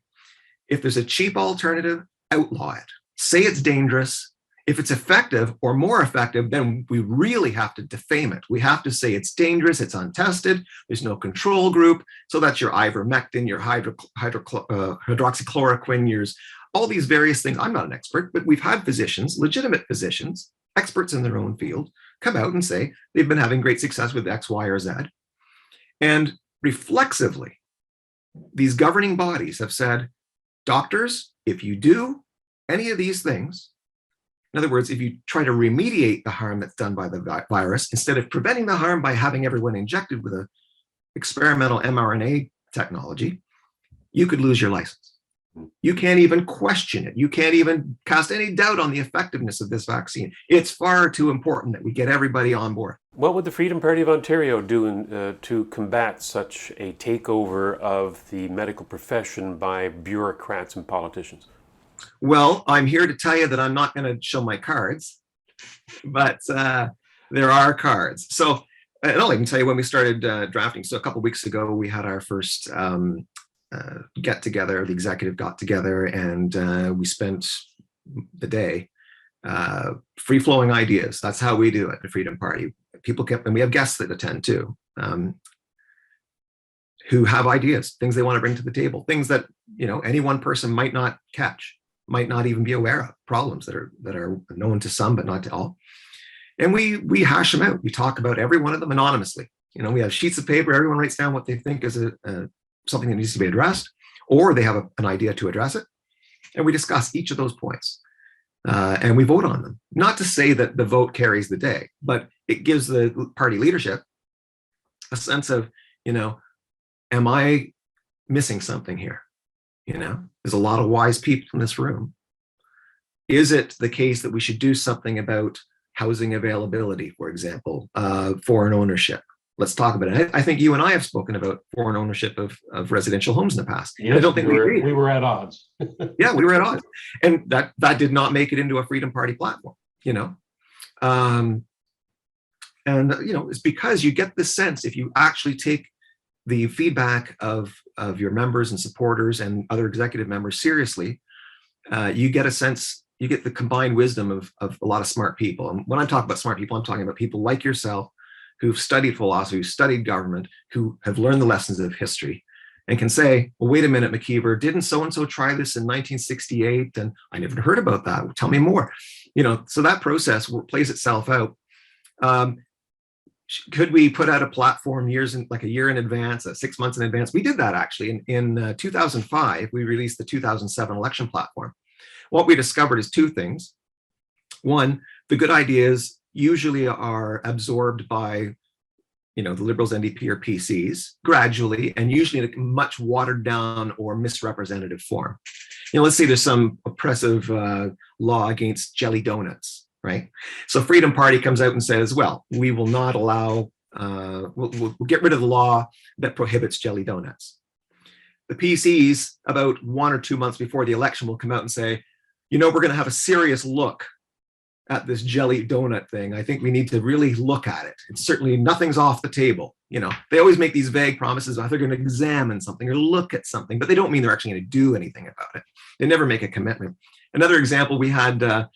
If there's a cheap alternative, outlaw it. Say it's dangerous. If it's effective or more effective, then we really have to defame it. We have to say it's dangerous, it's untested, there's no control group. So that's your ivermectin, your hydroxychloroquine, yours, all these various things. I'm not an expert, but we've had physicians, legitimate physicians, experts in their own field, come out and say they've been having great success with X, Y, or Z. And reflexively, these governing bodies have said, doctors, if you do any of these things, in other words, if you try to remediate the harm that's done by the virus, instead of preventing the harm by having everyone injected with an experimental mRNA technology, you could lose your license. You can't even question it. You can't even cast any doubt on the effectiveness of this vaccine. It's far too important that we get everybody on board.
What would the Freedom Party of Ontario do to combat such a takeover of the medical profession by bureaucrats and politicians?
Well, I'm here to tell you that I'm not going to show my cards, but there are cards. So and I'll even tell you when we started drafting. So a couple of weeks ago, we had our first get together. The executive got together, and we spent the day free flowing ideas. That's how we do it at the Freedom Party. People kept, and we have guests that attend too, who have ideas, things they want to bring to the table, things that any one person might not catch, might not even be aware of, problems that are known to some but not to all. And we hash them out. We talk about every one of them anonymously. We have sheets of paper. Everyone writes down what they think is something that needs to be addressed, or they have an idea to address it. And we discuss each of those points. And we vote on them. Not to say that the vote carries the day, but it gives the party leadership a sense of, am I missing something here? There's a lot of wise people in this room. Is it the case that we should do something about housing availability, for example, foreign ownership? Let's talk about it. I think you and I have spoken about foreign ownership of residential homes in the past.
Yes,
I don't think
we were at odds.
Yeah, we were at odds. And that did not make it into a Freedom Party platform, it's because you get the sense, if you actually take the feedback of your members and supporters and other executive members seriously, you get a sense, you get the combined wisdom of a lot of smart people. And when I'm talking about smart people, I'm talking about people like yourself who've studied philosophy, who've studied government, who have learned the lessons of history and can say, well, wait a minute, McKeever, didn't so-and-so try this in 1968? And I never heard about that. Tell me more. So that process plays itself out. Could we put out a platform a year in advance, 6 months in advance? We did that actually. In 2005, we released the 2007 election platform. What we discovered is two things. One, the good ideas usually are absorbed by the Liberals, NDP, or PCs gradually, and usually in a much watered down or misrepresentative form. Let's say there's some oppressive law against jelly donuts, right? So Freedom Party comes out and says, well, we will not allow, we'll get rid of the law that prohibits jelly donuts. The PCs, about 1 or 2 months before the election, will come out and say, we're going to have a serious look at this jelly donut thing. I think we need to really look at it. It's certainly nothing's off the table. They always make these vague promises about they're going to examine something or look at something, but they don't mean they're actually going to do anything about it. They never make a commitment. Another example, we had a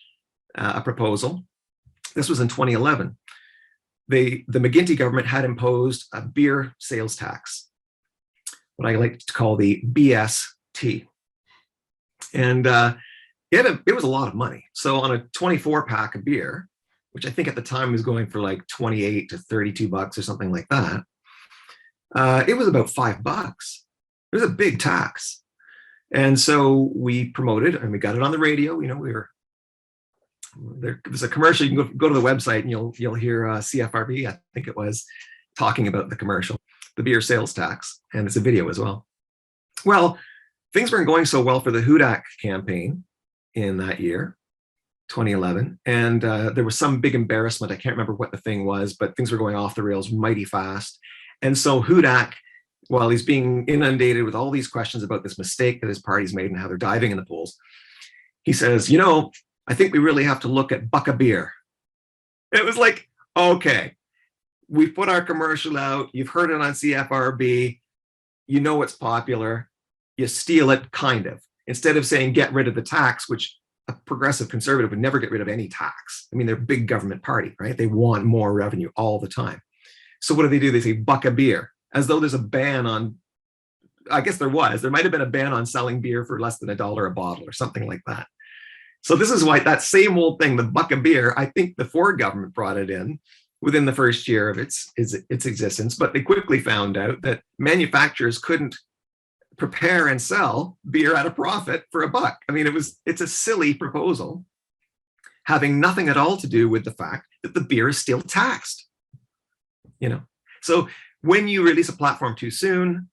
proposal. This was in 2011. The McGuinty government had imposed a beer sales tax, what I like to call the BST. And it was a lot of money. So on a 24 pack of beer, which I think at the time was going for like 28 to 32 bucks or something like that, it was about $5. It was a big tax. And so we promoted, and we got it on the radio. There was a commercial. You can go to the website and you'll hear CFRB, I think it was, talking about the commercial, the beer sales tax, and it's a video as well. Well, things weren't going so well for the Hudak campaign in that year, 2011, and there was some big embarrassment. I can't remember what the thing was, but things were going off the rails mighty fast. And so Hudak, while he's being inundated with all these questions about this mistake that his party's made and how they're diving in the polls, he says, you know, I think we really have to look at Buck a Beer. It was like, okay, we put our commercial out. You've heard it on CFRB. You know it's popular. You steal it, kind of. Instead of saying get rid of the tax, which a progressive conservative would never get rid of any tax. I mean, they're a big government party, right? They want more revenue all the time. So what do? They say Buck a Beer, as though there's a ban on, I guess there might have been a ban on selling beer for less than $1 a bottle or something like that. So this is why that same old thing, the Buck a Beer, I think the Ford government brought it in within the first year of its existence, but they quickly found out that manufacturers couldn't prepare and sell beer at a profit for $1. I mean, it's a silly proposal, having nothing at all to do with the fact that the beer is still taxed. You know, so when you release a platform too soon,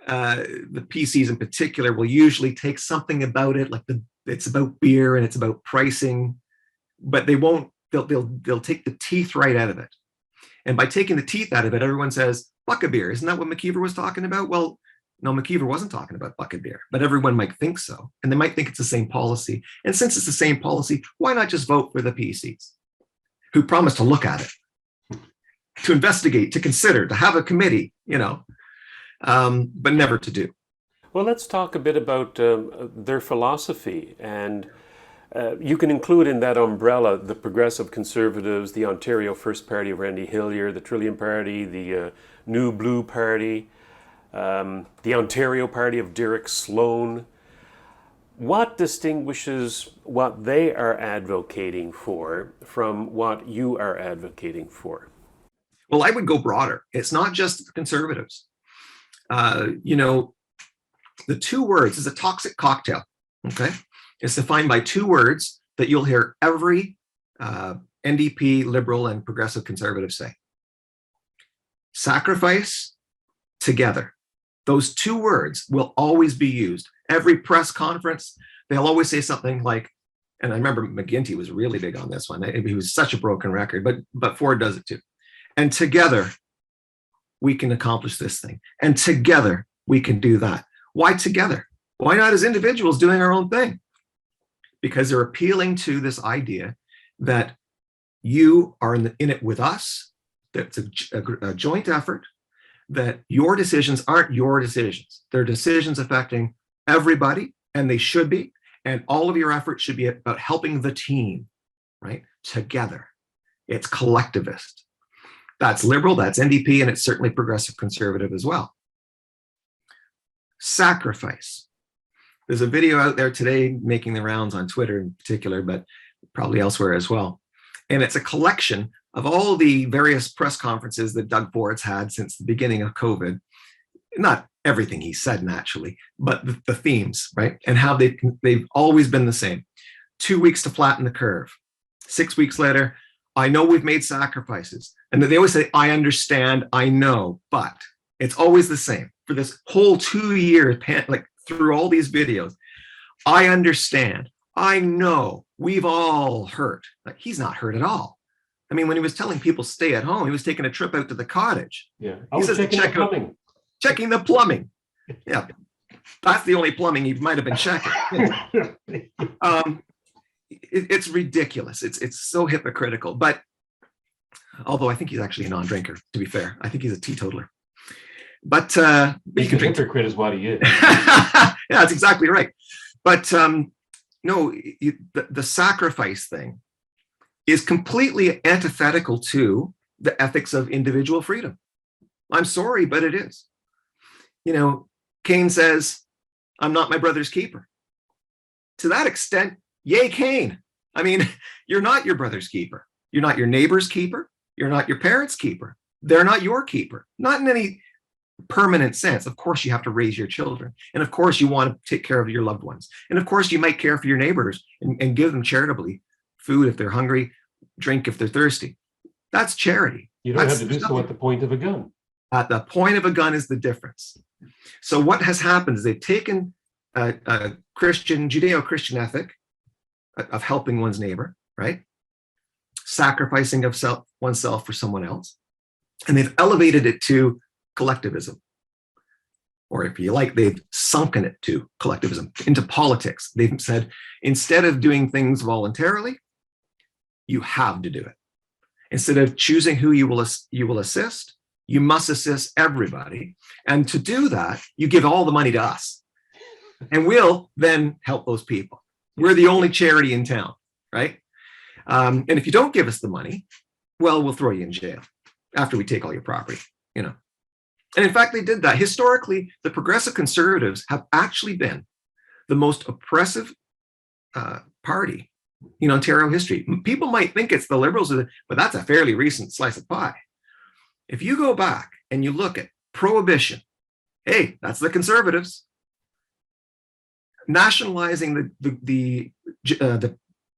the PCs in particular will usually take something about it, like it's about beer and it's about pricing, but they won't. They'll take the teeth right out of it. And by taking the teeth out of it, everyone says, Buck a Beer. Isn't that what McKeever was talking about? Well, no, McKeever wasn't talking about Buck a Beer, but everyone might think so. And they might think it's the same policy. And since it's the same policy, why not just vote for the PCs who promised to look at it, to investigate, to consider, to have a committee, you know, but never to do.
Well, let's talk a bit about their philosophy. And you can include in that umbrella the Progressive Conservatives, the Ontario First Party of Randy Hillier, the Trillium Party, the New Blue Party, the Ontario Party of Derek Sloan. What distinguishes what they are advocating for from what you are advocating for?
Well, I would go broader. It's not just the Conservatives. You know, the two words is a toxic cocktail, okay? It's defined by two words that you'll hear every NDP, Liberal, and Progressive Conservative say. Sacrifice, together. Those two words will always be used. Every press conference, they'll always say something like, and I remember McGuinty was really big on this one. He was such a broken record, but Ford does it too. And together, we can accomplish this thing. And together, we can do that. Why together? Why not as individuals doing our own thing? Because they're appealing to this idea that you are in it with us, that it's a joint effort, that your decisions aren't your decisions. They're decisions affecting everybody, and they should be. And all of your efforts should be about helping the team, right? Together. It's collectivist. That's Liberal, that's NDP, and it's certainly Progressive Conservative as well. Sacrifice. There's a video out there today making the rounds on Twitter in particular, but probably elsewhere as well. And it's a collection of all the various press conferences that Doug Ford's had since the beginning of COVID. Not everything he said, naturally, but the themes, right? And how they've always been the same. 2 weeks to flatten the curve. 6 weeks later, I know we've made sacrifices. And they always say, I understand, I know, but it's always the same. For this whole 2 years, like through all these videos, I understand, I know, we've all hurt. Like, he's not hurt at all. I mean, when he was telling people stay at home, he was taking a trip out to the cottage.
Yeah,
I was checking the plumbing. Checking the plumbing. Yeah, that's the only plumbing he might have been checking. It's ridiculous. It's so hypocritical. But although I think he's actually a non-drinker, to be fair, I think he's a teetotaler. But
you can drink. Hypocrite is what he is.
Yeah, that's exactly right. But no, the sacrifice thing is completely antithetical to the ethics of individual freedom. I'm sorry, but it is. You know, Cain says, I'm not my brother's keeper. To that extent, yay, Cain. I mean, you're not your brother's keeper. You're not your neighbor's keeper. You're not your parents' keeper. They're not your keeper. Not in any permanent sense. Of course, you have to raise your children. And of course, you want to take care of your loved ones. And of course, you might care for your neighbors and give them charitably food if they're hungry, drink if they're thirsty. That's charity.
You don't have to do so at the point of a gun.
At the point of a gun is the difference. So what has happened is they've taken a Christian, Judeo-Christian ethic of helping one's neighbor, right? Sacrificing of oneself for someone else. And they've elevated it to collectivism. or if you like, they've sunken it to collectivism, into politics. They've said, instead of doing things voluntarily, you have to do it. Instead of choosing who you will assist, you must assist everybody. And to do that, you give all the money to us. And we'll then help those people. We're the only charity in town, right? And if you don't give us the money, well, we'll throw you in jail after we take all your property, you know. And in fact, they did that. Historically, the progressive conservatives have actually been the most oppressive party in Ontario history. People might think it's the Liberals, but that's a fairly recent slice of pie. If you go back and you look at Prohibition, hey, that's the Conservatives. Nationalizing the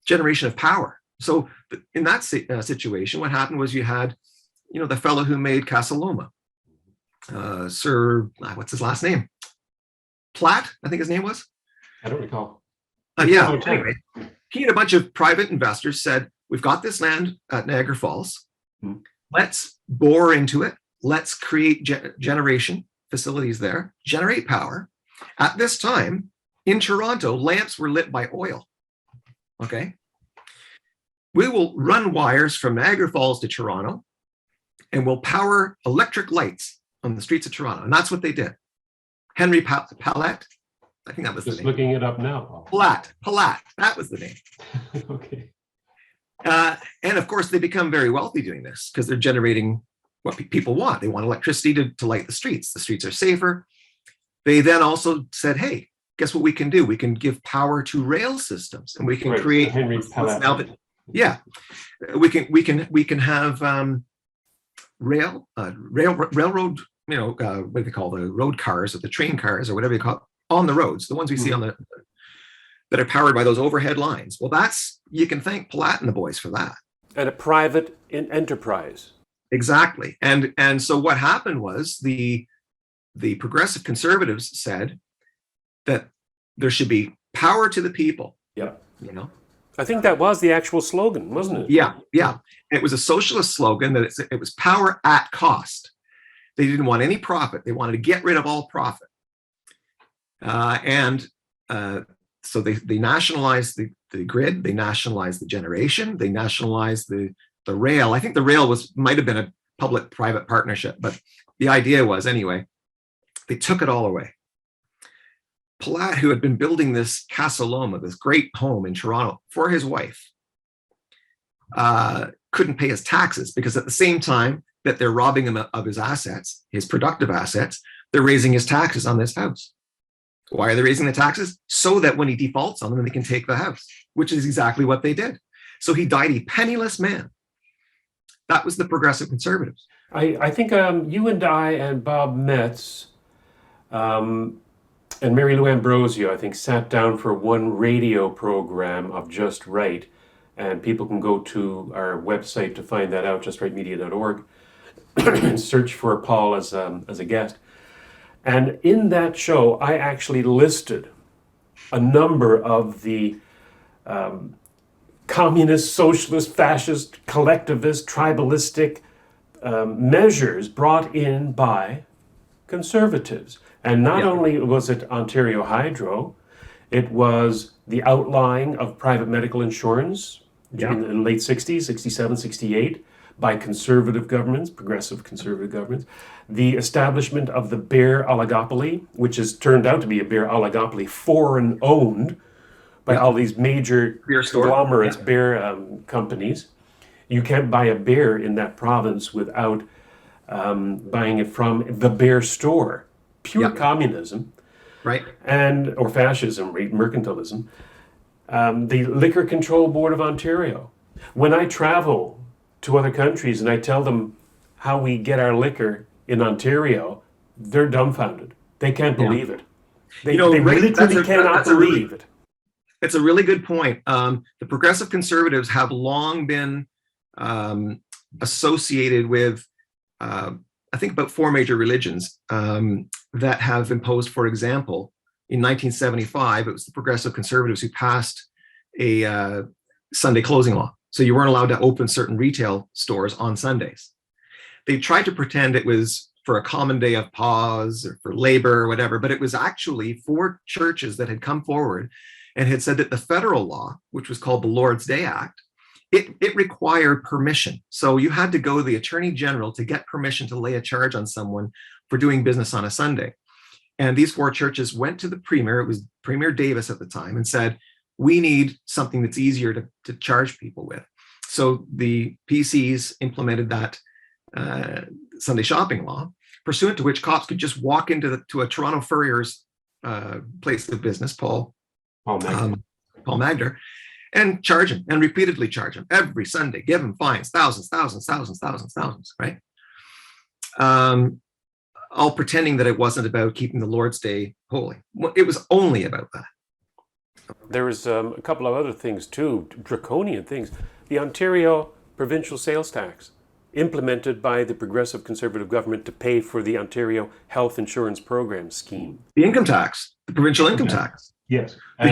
generation of power. So in that situation, what happened was you had, the fellow who made Casa Loma, Sir, what's his last name? Platt, I think his name was.
I don't recall.
Yeah, anyway, he and a bunch of private investors said, we've got this land at Niagara Falls. Let's bore into it. Let's create generation facilities there, generate power. At this time, in Toronto, lamps were lit by oil. Okay. We will run wires from Niagara Falls to Toronto, and we'll power electric lights on the streets of Toronto. And that's what they did. Henry Palat, I think that was
Just
the name.
looking it up now.
Palat, that was the name.
Okay.
And of course, they become very wealthy doing this because they're generating what people want. They want electricity to light the streets. The streets are safer. They then also said, hey, guess what we can do? We can give power to rail systems, and we can create.
Henry Palat.
Yeah, we can have railroad. What do they call the road cars or the train cars or whatever you call it, on the roads? The ones we see on that are powered by those overhead lines. Well, you can thank Palat and the boys for that.
And a private enterprise.
Exactly. And so what happened was the progressive conservatives said that there should be power to the people.
Yeah.
I
think that was the actual slogan, wasn't it?
Yeah. It was a socialist slogan that it was power at cost. They didn't want any profit. They wanted to get rid of all profit. So they nationalized the grid. They nationalized the generation. They nationalized the rail. I think the rail might have been a public-private partnership, but the idea was, anyway, they took it all away. Palat, who had been building this Casa Loma, this great home in Toronto for his wife, couldn't pay his taxes because at the same time that they're robbing him of his assets, his productive assets, they're raising his taxes on this house. Why are they raising the taxes? So that when he defaults on them, they can take the house, which is exactly what they did. So he died a penniless man. That was the progressive conservatives.
I think you and I and Bob Metz and Mary Lou Ambrosio, I think, sat down for one radio program of Just Right. And people can go to our website to find that out, justrightmedia.org, and search for Paul as a guest. And in that show, I actually listed a number of the communist, socialist, fascist, collectivist, tribalistic measures brought in by conservatives. And not only was it Ontario Hydro, it was the outlawing of private medical insurance in the late 60s, 67, 68, by conservative governments, progressive conservative governments. The establishment of the beer oligopoly, which has turned out to be a beer oligopoly, foreign owned by all these major conglomerates, beer companies. You can't buy a beer in that province without buying it from the beer store. Pure communism,
right?
Or fascism, mercantilism. The Liquor Control Board of Ontario. When I travel to other countries and I tell them how we get our liquor in Ontario, they're dumbfounded. They can't believe it. They literally cannot believe it.
It's a really good point. The progressive conservatives have long been associated with, I think, about 4 major religions that have imposed, for example, in 1975, it was the progressive conservatives who passed a Sunday closing law. So you weren't allowed to open certain retail stores on Sundays. They tried to pretend it was for a common day of pause or for labor or whatever, but it was actually for churches that had come forward and had said that the federal law, which was called the Lord's Day Act, it required permission. So you had to go to the Attorney General to get permission to lay a charge on someone for doing business on a Sunday. And these 4 churches went to the Premier, it was Premier Davis at the time, and said, we need something that's easier to charge people with. So the PCs implemented that Sunday shopping law, pursuant to which cops could just walk into a Toronto Furrier's place of business, Paul Magner, and charge him, and repeatedly charge him every Sunday, give him fines, thousands, right? All pretending that it wasn't about keeping the Lord's Day holy. It was only about that.
There was a couple of other things too, draconian things. The Ontario provincial sales tax, implemented by the Progressive Conservative government to pay for the Ontario Health Insurance Program scheme.
The income tax, the provincial income tax.
Yes.
The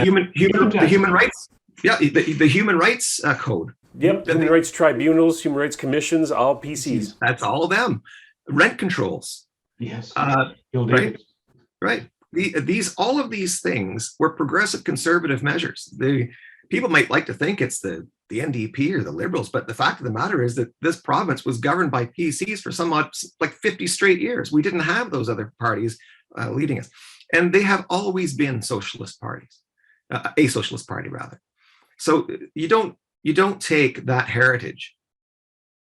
human rights. Yeah, the human rights code.
Yep, human rights tribunals, human rights commissions, all PCs.
That's all of them. Rent controls.
Yes.
Right. All of these things were progressive conservative measures. People might like to think it's the NDP or the Liberals, but the fact of the matter is that this province was governed by PCs for somewhat like 50 straight years. We didn't have those other parties leading us. And they have always been socialist parties, a socialist party rather. So you don't take that heritage.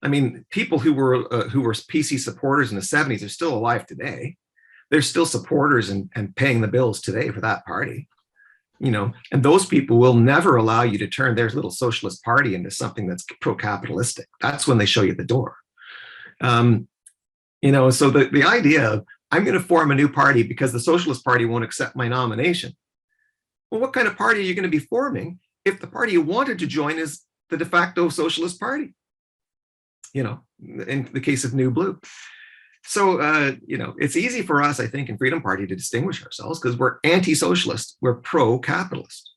I mean, people who were PC supporters in the 70s are still alive today. They're still supporters and paying the bills today for that party, and those people will never allow you to turn their little socialist party into something that's pro-capitalistic. That's when they show you the door. So the idea of I'm going to form a new party because the Socialist Party won't accept my nomination. Well, what kind of party are you going to be forming if the party you wanted to join is the de facto Socialist Party? In the case of New Blue. So, it's easy for us, I think, in Freedom Party to distinguish ourselves because we're anti-socialist, we're pro-capitalist,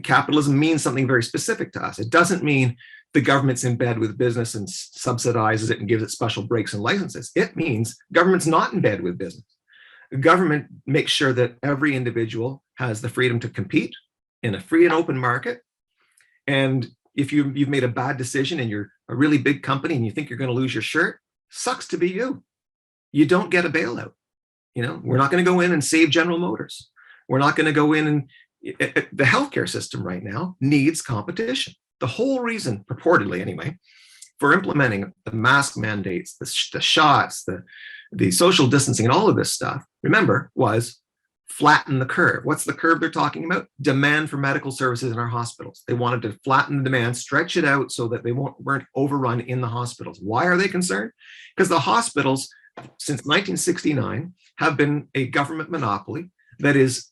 capitalism means something very specific to us. It doesn't mean the government's in bed with business and subsidizes it and gives it special breaks and licenses. It means government's not in bed with business. The government makes sure that every individual has the freedom to compete in a free and open market. And if you've made a bad decision and you're a really big company and you think you're going to lose your shirt, sucks to be you. You don't get a bailout. We're not going to go in and save General Motors. We're not going to go in and the healthcare system right now needs competition. The whole reason, purportedly anyway, for implementing the mask mandates, the shots, the social distancing and all of this stuff, remember, was flatten the curve. What's the curve they're talking about? Demand for medical services in our hospitals. They wanted to flatten the demand, stretch it out so that they weren't overrun in the hospitals. Why are they concerned? Because the hospitals, since 1969, have been a government monopoly that is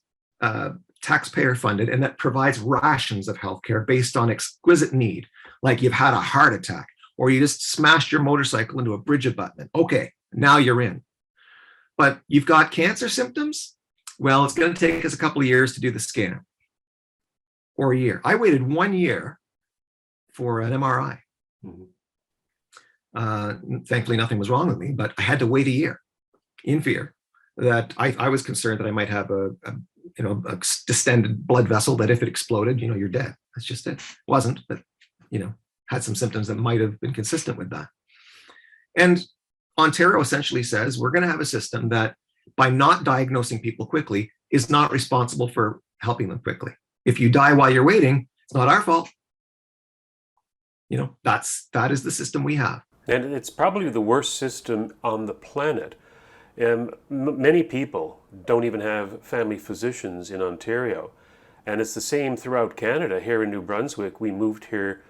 taxpayer funded and that provides rations of healthcare based on exquisite need. Like you've had a heart attack or you just smashed your motorcycle into a bridge abutment. Okay, now you're in. But you've got cancer symptoms? Well, it's going to take us a couple of years to do the scan, or a year. I waited 1 year for an MRI. Thankfully, nothing was wrong with me, but I had to wait a year in fear that I was concerned that I might have a distended blood vessel that if it exploded, you're dead. That's just it. Wasn't, but, had some symptoms that might have been consistent with that. And Ontario essentially says we're going to have a system that, by not diagnosing people quickly, is not responsible for helping them quickly. If you die while you're waiting, it's not our fault. That is the system we have.
And it's probably the worst system on the planet. Many people don't even have family physicians in Ontario. And it's the same throughout Canada. Here in New Brunswick, we moved here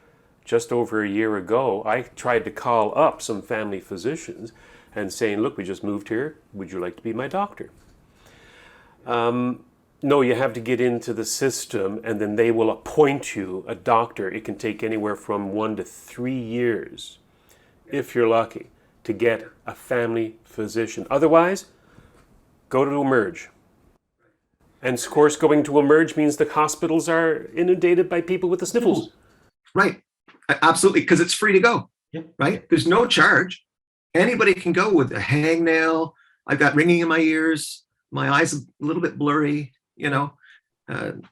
just over a year ago. I tried to call up some family physicians and saying, look, we just moved here. Would you like to be my doctor? No, you have to get into the system and then they will appoint you a doctor. It can take anywhere from 1 to 3 years, if you're lucky, to get a family physician. Otherwise, go to Emerge. And of course, going to Emerge means the hospitals are inundated by people with the sniffles.
Right. Absolutely. Because it's free to go.
Yep.
Right. There's no charge. Anybody can go with a hangnail. I've got ringing in my ears. My eyes a little bit blurry, you know.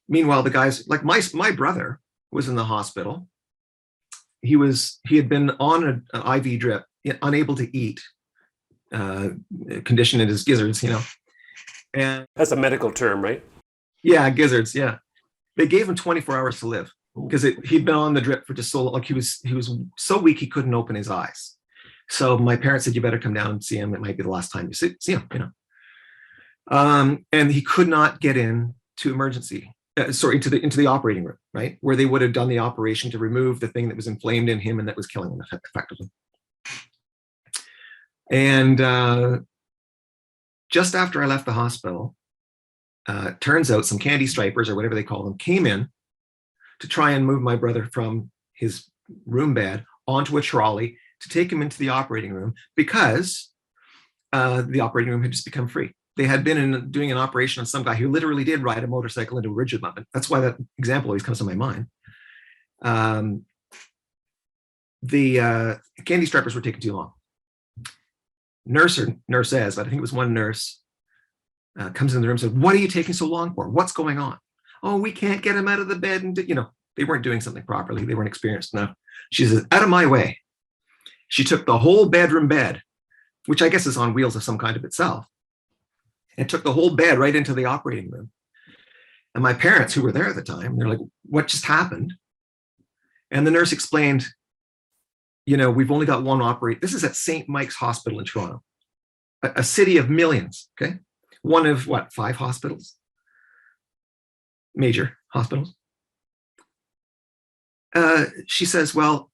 Meanwhile, the guys, like my brother was in the hospital. He had been on an IV drip, unable to eat, condition in his gizzards, you know. And
That's a medical term, right?
yeah, gizzards, yeah. They gave him 24 hours to live because he'd been on the drip for just so long. Like he was so weak he couldn't open his eyes. So my parents said, "You better come down and see him. It might be the last time you see him," you know. And he could not get in to into the operating room, right, where they would have done the operation to remove the thing that was inflamed in him and that was killing him effectively. And just after I left the hospital, turns out some candy stripers, or whatever they call them, came in to try and move my brother from his room bed onto a trolley to take him into the operating room, because the operating room had just become free. They had been doing an operation on some guy who literally did ride a motorcycle into a rigid limit. That's why that example always comes to my mind. The candy stripers were taking too long. Nurses, but I think it was one nurse, comes in the room and said, "What are you taking so long for? What's going on?" "Oh, we can't get him out of the bed." And, you know, they weren't doing something properly. They weren't experienced enough. She says, "Out of my way." She took the whole bedroom bed, which I guess is on wheels of some kind of itself, and took the whole bed right into the operating room. And my parents, who were there at the time, they're like, "What just happened?" And the nurse explained, "You know, we've only got one operator." This is at St. Mike's Hospital in Toronto, a city of millions, okay? One of, 5 hospitals? Major hospitals. She says, "Well,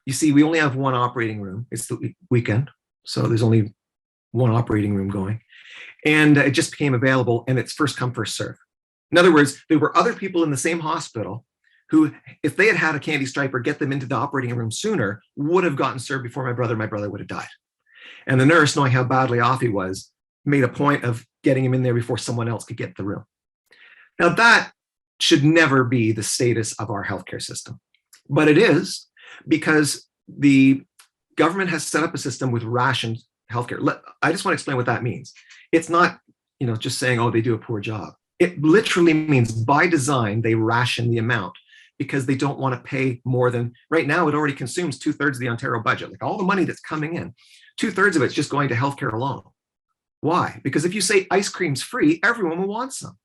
you see, we only have one operating room. It's the weekend, so there's only one operating room going. And it just became available, and it's first come, first serve." In other words, there were other people in the same hospital who, if they had had a candy striper get them into the operating room sooner, would have gotten served before my brother would have died. And the nurse, knowing how badly off he was, made a point of getting him in there before someone else could get the room. Now, that should never be the status of our healthcare system, but it is, because the government has set up a system with rationed healthcare. I just want to explain what that means. It's not, just saying, "Oh, they do a poor job." It literally means, by design, they ration the amount, because they don't want to pay more than, right now, it already consumes 2/3 of the Ontario budget. Like, all the money that's coming in, 2/3 of it's just going to healthcare alone. Why? Because if you say ice cream's free, everyone will want some.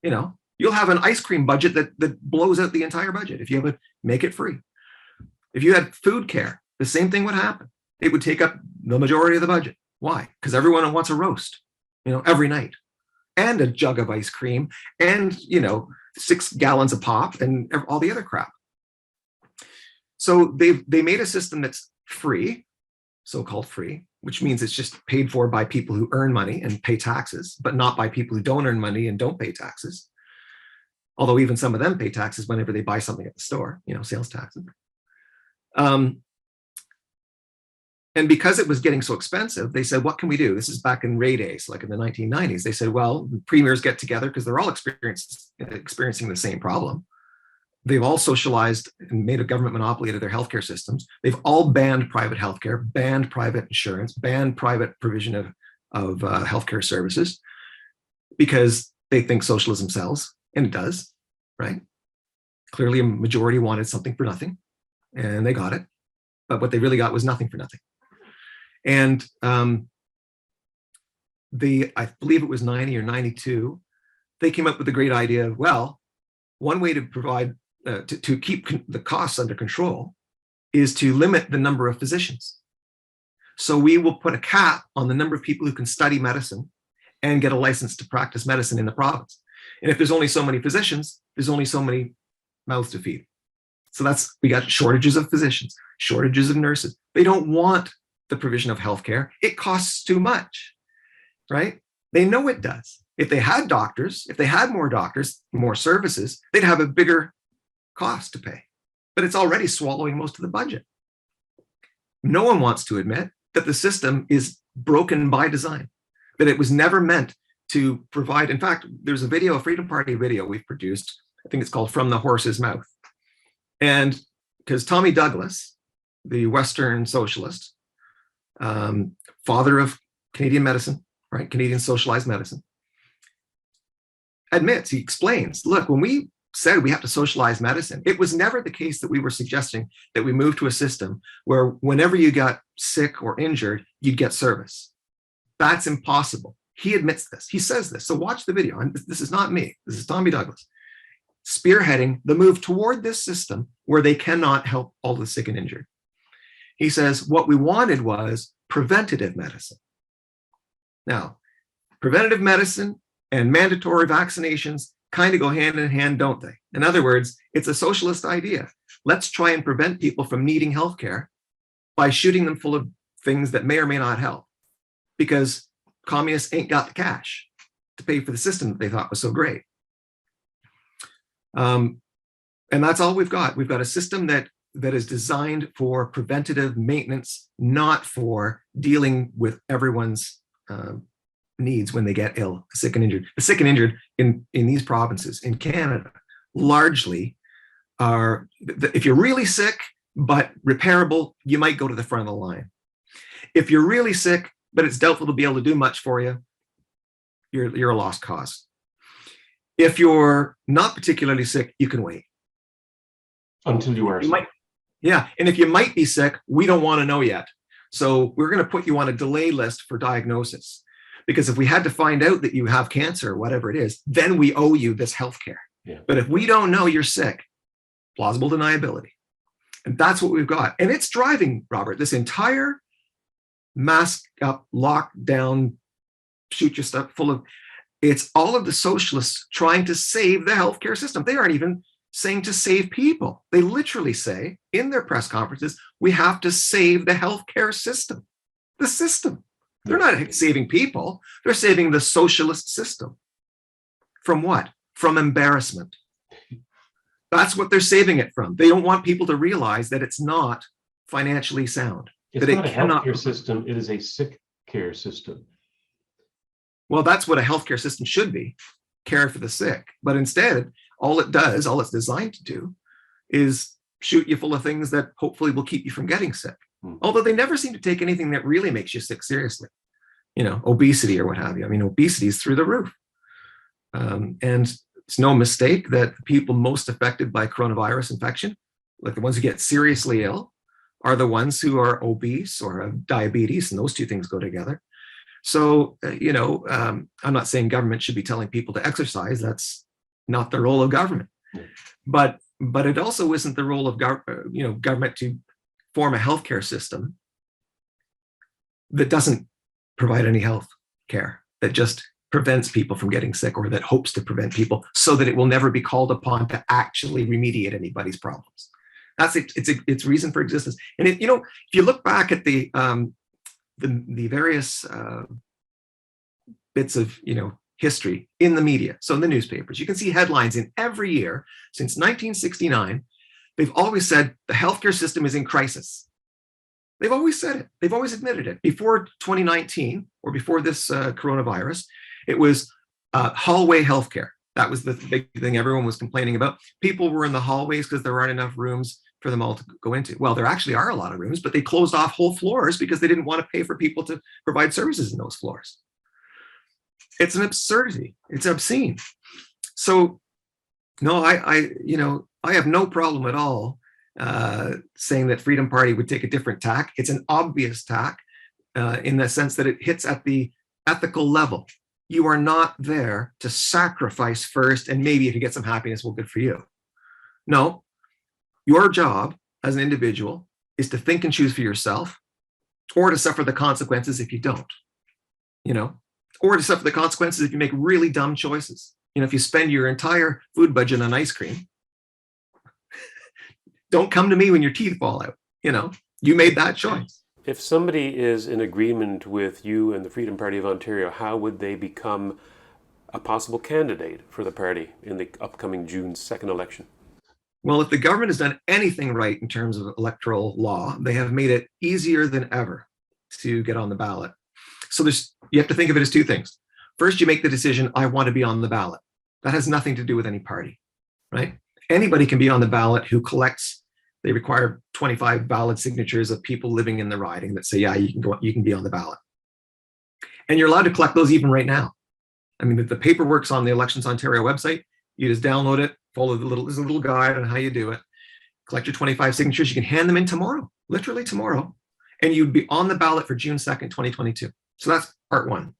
You'll have an ice cream budget that blows out the entire budget if you have make it free. If you had food care, the same thing would happen. It would take up the majority of the budget. Why? Because everyone wants a roast, every night, and a jug of ice cream, and 6 gallons of pop, and all the other crap. So they made a system that's free, so-called free, which means it's just paid for by people who earn money and pay taxes, but not by people who don't earn money and don't pay taxes. Although even some of them pay taxes whenever they buy something at the store, sales taxes. And because it was getting so expensive, they said, "What can we do?" This is back in Ray days, like in the 1990s. They said, "Well, premiers get together because they're all experiencing the same problem. They've all socialized and made a government monopoly of their healthcare systems. They've all banned private healthcare, banned private insurance, banned private provision of healthcare services, because they think socialism sells, and it does, right? Clearly, a majority wanted something for nothing, and they got it. But what they really got was nothing for nothing. And I believe it was 90 or 92, they came up with the great idea of, well, one way to provide, to keep the costs under control is to limit the number of physicians. So we will put a cap on the number of people who can study medicine and get a license to practice medicine in the province. And if there's only so many physicians, there's only so many mouths to feed. So we got shortages of physicians, shortages of nurses. They don't want the provision of healthcare. It costs too much, right? They know it does. If they had doctors, if they had more doctors, more services, they'd have a bigger cost to pay. But it's already swallowing most of the budget. No one wants to admit that the system is broken by design, that it was never meant to provide. In fact, there's a Freedom Party video we've produced. I think it's called "From the Horse's Mouth." And because Tommy Douglas, the Western socialist, father of Canadian medicine, right? Canadian socialized medicine, admits, he explains, look, when we said we have to socialize medicine, it was never the case that we were suggesting that we move to a system where whenever you got sick or injured, you'd get service. That's impossible. He admits this. He says this. So watch the video. And this is not me. This is Tommy Douglas spearheading the move toward this system where they cannot help all the sick and injured. He says, what we wanted was preventative medicine. Now, preventative medicine and mandatory vaccinations kind of go hand in hand, don't they? In other words, it's a socialist idea. Let's try and prevent people from needing healthcare by shooting them full of things that may or may not help, because communists ain't got the cash to pay for the system that they thought was so great. And that's all we've got. We've got a system that is designed for preventative maintenance, not for dealing with everyone's needs when they get ill, sick and injured. The sick and injured in these provinces, in Canada, largely are, if you're really sick but repairable, you might go to the front of the line. If you're really sick but it's doubtful to be able to do much for you, you're a lost cause. If you're not particularly sick, you can wait.
Until you are sick.
Yeah, and if you might be sick, we don't want to know yet. So we're going to put you on a delay list for diagnosis. Because if we had to find out that you have cancer or whatever it is, then we owe you this healthcare.
Yeah.
But if we don't know you're sick, plausible deniability. And that's what we've got. And it's driving, Robert, this entire mask up, lockdown, shoot your stuff full of, it's all of the socialists trying to save the healthcare system. They aren't even saying to save people. They literally say in their press conferences, we have to save the healthcare system, the system. They're not saving people. They're saving the socialist system. From what? From embarrassment. That's what they're saving it from. They don't want people to realize that it's not financially sound.
It's
that
not
it
a
cannot.
healthcare system. It is a sick care system.
Well, that's what a healthcare system should be, care for the sick. But instead, all it does, all it's designed to do, is shoot you full of things that hopefully will keep you from getting sick. Although they never seem to take anything that really makes you sick seriously. You know, obesity or what have you. I mean, obesity is through the roof. And it's no mistake that the people most affected by coronavirus infection, like the ones who get seriously ill, are the ones who are obese or have diabetes, and those two things go together. So, I'm not saying government should be telling people to exercise. That's not the role of government. But it also isn't the role of government to form a healthcare system that doesn't provide any health care, that just prevents people from getting sick, or that hopes to prevent people so that it will never be called upon to actually remediate anybody's problems. That's it. It's reason for existence. And if you look back at the various bits of history in the media, so in the newspapers, you can see headlines in every year since 1969. They've always said the healthcare system is in crisis. They've always said it. They've always admitted it. Before 2019, or before this coronavirus, it was hallway healthcare. That was the big thing everyone was complaining about. People were in the hallways because there aren't enough rooms for them all to go into. Well, there actually are a lot of rooms, but they closed off whole floors because they didn't want to pay for people to provide services in those floors. It's an absurdity. It's obscene. So, no, I have no problem at all saying that Freedom Party would take a different tack. It's an obvious tack in the sense that it hits at the ethical level. You are not there to sacrifice first, and maybe if you get some happiness, well, good for you. No, your job as an individual is to think and choose for yourself, or to suffer the consequences if you don't, or to suffer the consequences if you make really dumb choices. If you spend your entire food budget on ice cream, don't come to me when your teeth fall out. You made that choice.
If somebody is in agreement with you and the Freedom Party of Ontario, how would they become a possible candidate for the party in the upcoming June 2nd election?
Well, if the government has done anything right in terms of electoral law, they have made it easier than ever to get on the ballot. So you have to think of it as two things. First, you make the decision, I want to be on the ballot. That has nothing to do with any party, right? Anybody can be on the ballot who collects They require 25 valid signatures of people living in the riding that say, yeah, you can be on the ballot. And you're allowed to collect those even right now. I mean, the paperwork's on the Elections Ontario website. You just download it, follow there's a little guide on how you do it. Collect your 25 signatures. You can hand them in tomorrow, literally tomorrow, and you'd be on the ballot for June 2nd, 2022. So that's part one.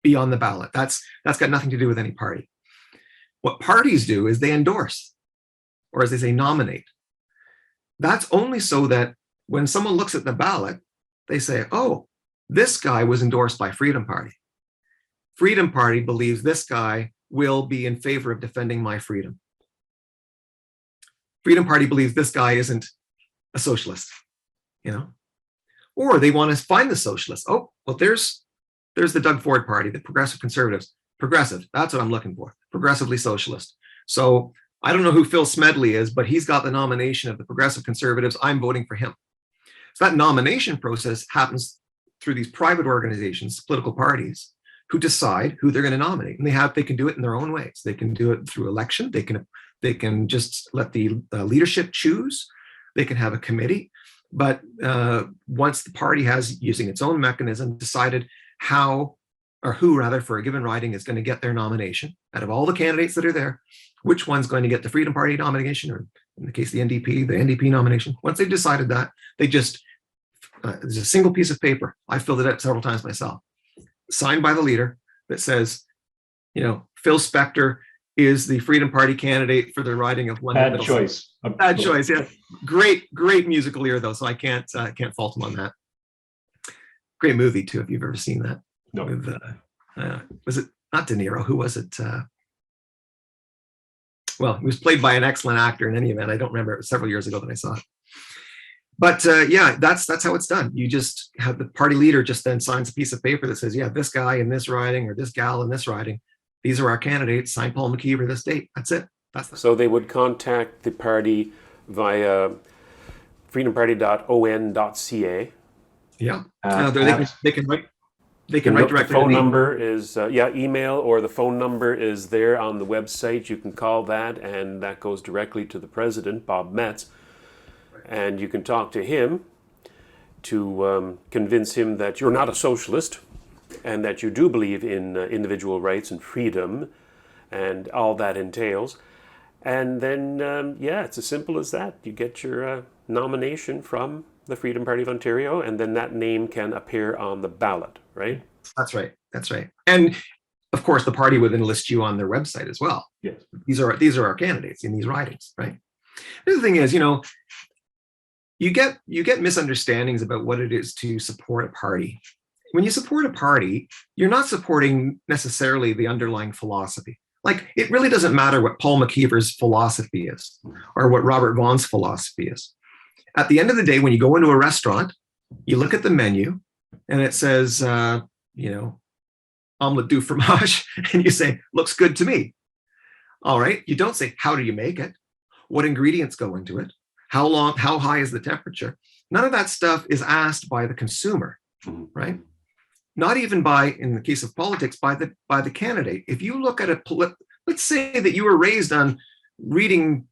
Be on the ballot. That's got nothing to do with any party. What parties do is they endorse, or as they say, nominate. That's only so that when someone looks at the ballot, they say, oh, this guy was endorsed by Freedom Party. Freedom Party believes this guy will be in favor of defending my freedom. Freedom Party believes this guy isn't a socialist, you know? Or they want to find the socialists. Oh, well, there's the Doug Ford Party, the Progressive Conservatives. Progressive, that's what I'm looking for, progressively socialist. So I don't know who Phil Smedley is, but he's got the nomination of the Progressive Conservatives. I'm voting for him. So that nomination process happens through these private organizations, political parties, who decide who they're going to nominate. And they can do it in their own ways. They can do it through election. They can just let the leadership choose. They can have a committee. But once the party has, using its own mechanism, decided how, or who rather, for a given riding is going to get their nomination, out of all the candidates that are there, which one's going to get the Freedom Party nomination, or in the case of the NDP nomination. Once they've decided that, they just, there's a single piece of paper. I filled it out several times myself, signed by the leader, that says, you know, Phil Spector is the Freedom Party candidate for the riding of London.
Bad choice.
Bad choice, yeah. Great musical ear though, so I can't fault him on that. Great movie too, if you've ever seen that.
No.
With, was it not De Niro? Who was it? Well, he was played by an excellent actor in any event. I don't remember. It was several years ago that I saw it. But yeah, that's how it's done. You just have the party leader just then signs a piece of paper that says, yeah, this guy in this riding or this gal in this riding, these are our candidates, sign Paul McKeever this date. That's it.
So they would contact the party via freedomparty.on.ca.
Yeah. They can write directly.
The phone number is, email, or the phone number is there on the website. You can call that, and that goes directly to the president, Bob Metz. And you can talk to him to convince him that you're not a socialist and that you do believe in individual rights and freedom and all that entails. And then, it's as simple as that. You get your nomination from the Freedom Party of Ontario, and then that name can appear on the ballot, right?
That's right. And of course, the party would then list you on their website as well.
Yes.
These are our candidates in these ridings, right? The other thing is, you know, you get misunderstandings about what it is to support a party. When you support a party, you're not supporting necessarily the underlying philosophy. Like, it really doesn't matter what Paul McKeever's philosophy is or what Robert Vaughan's philosophy is. At the end of the day, when you go into a restaurant, you look at the menu and it says, omelette du fromage, and you say, looks good to me. All right. You don't say, how do you make it? What ingredients go into it? How high is the temperature? None of that stuff is asked by the consumer, right? Not even by, in the case of politics, by the candidate. If you look at let's say that you were raised on reading,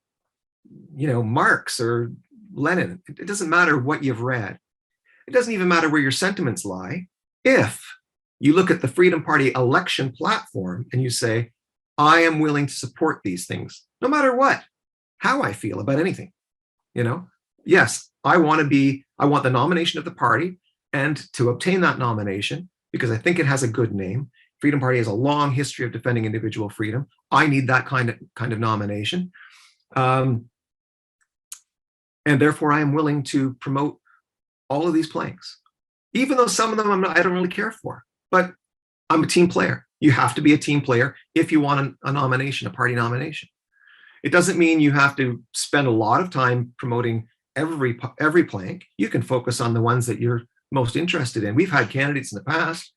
Marx or Lenin. It doesn't matter what you've read. It doesn't even matter where your sentiments lie. If you look at the Freedom Party election platform and you say, I am willing to support these things, no matter how I feel about anything. Yes, I want the nomination of the party, and to obtain that nomination, because I think it has a good name. Freedom Party has a long history of defending individual freedom. I need that kind of nomination. And therefore I am willing to promote all of these planks, even though some of them I don't really care for, but I'm a team player. You have to be a team player if you want a nomination, a party nomination. It doesn't mean you have to spend a lot of time promoting every plank. You can focus on the ones that you're most interested in. We've had candidates in the past.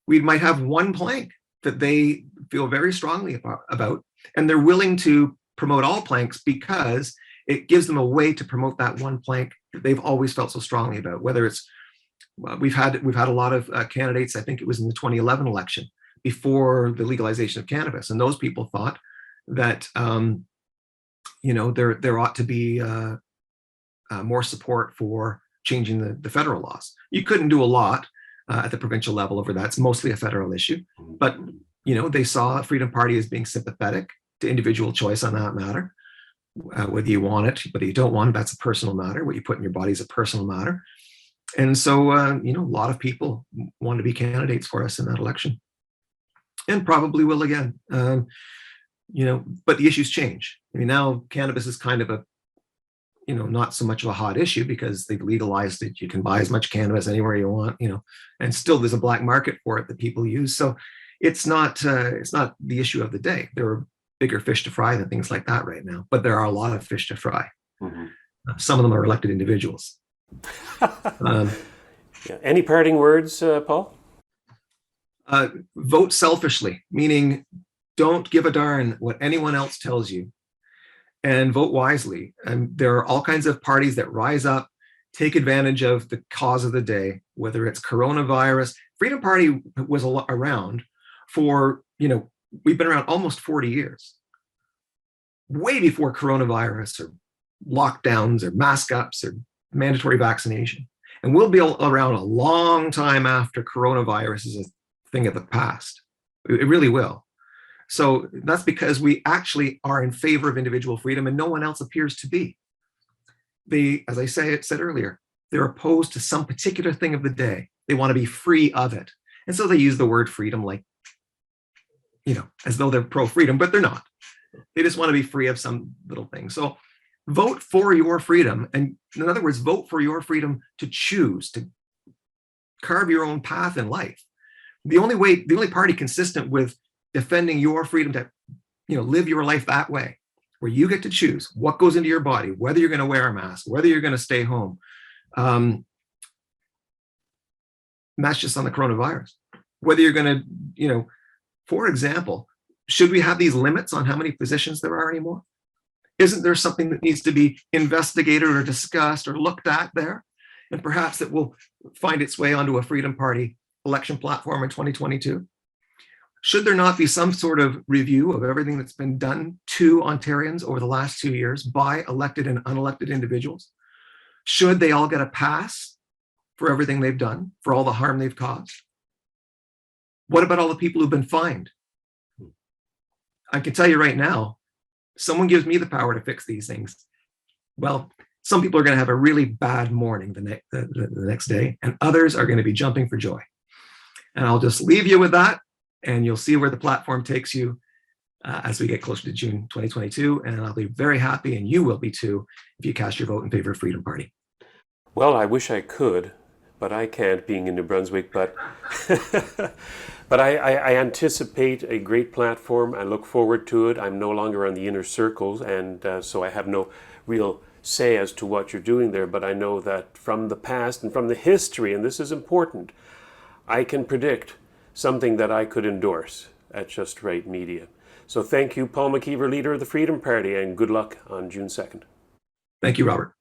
We might have one plank that they feel very strongly about, and they're willing to promote all planks because it gives them a way to promote that one plank that they've always felt so strongly about. Whether it's, we've had a lot of candidates, I think it was in the 2011 election, before the legalization of cannabis, and those people thought that there ought to be more support for changing the federal laws. You couldn't do a lot at the provincial level over that. It's mostly a federal issue. But, they saw Freedom Party as being sympathetic to individual choice on that matter. Whether you want it, whether you don't want it, that's a personal matter. What you put in your body is a personal matter. And so, a lot of people want to be candidates for us in that election. And probably will again. But the issues change. I mean, now cannabis is kind of a, not so much of a hot issue because they've legalized it. You can buy as much cannabis anywhere you want, and still there's a black market for it that people use. So it's not the issue of the day. There are bigger fish to fry than things like that right now, but there are a lot of fish to fry. Mm-hmm. Some of them are elected individuals.
Yeah. Any parting words, Paul?
Vote selfishly, meaning don't give a darn what anyone else tells you, and vote wisely. And there are all kinds of parties that rise up, take advantage of the cause of the day, whether it's coronavirus. Freedom Party was around for, we've been around almost 40 years, way before coronavirus or lockdowns or mask ups or mandatory vaccination. And we'll be around a long time after coronavirus is a thing of the past. It really will. So that's because we actually are in favor of individual freedom and no one else appears to be. As I said earlier, they're opposed to some particular thing of the day. They want to be free of it. And so they use the word freedom like, as though they're pro-freedom, but they're not. They just want to be free of some little thing. So vote for your freedom. And in other words, vote for your freedom to choose, to carve your own path in life. The only party consistent with defending your freedom to, live your life that way, where you get to choose what goes into your body, whether you're going to wear a mask, whether you're going to stay home. And that's just on the coronavirus. Whether you're going to, for example, should we have these limits on how many positions there are anymore? Isn't there something that needs to be investigated or discussed or looked at there? And perhaps it will find its way onto a Freedom Party election platform in 2022. Should there not be some sort of review of everything that's been done to Ontarians over the last 2 years by elected and unelected individuals? Should they all get a pass for everything they've done, for all the harm they've caused? What about all the people who've been fined? I can tell you right now, someone gives me the power to fix these things. Well, some people are going to have a really bad morning the next day, and others are going to be jumping for joy. And I'll just leave you with that, and you'll see where the platform takes you as we get closer to June 2022. And I'll be very happy, and you will be too, if you cast your vote in favor of Freedom Party.
Well, I wish I could, but I can't, being in New Brunswick. But but I anticipate a great platform. I look forward to it. I'm no longer on the inner circles, and so I have no real say as to what you're doing there. But I know that from the past and from the history, and this is important, I can predict something that I could endorse at Just Right Media. So thank you, Paul McKeever, leader of the Freedom Party, and good luck on June 2nd.
Thank you, Robert.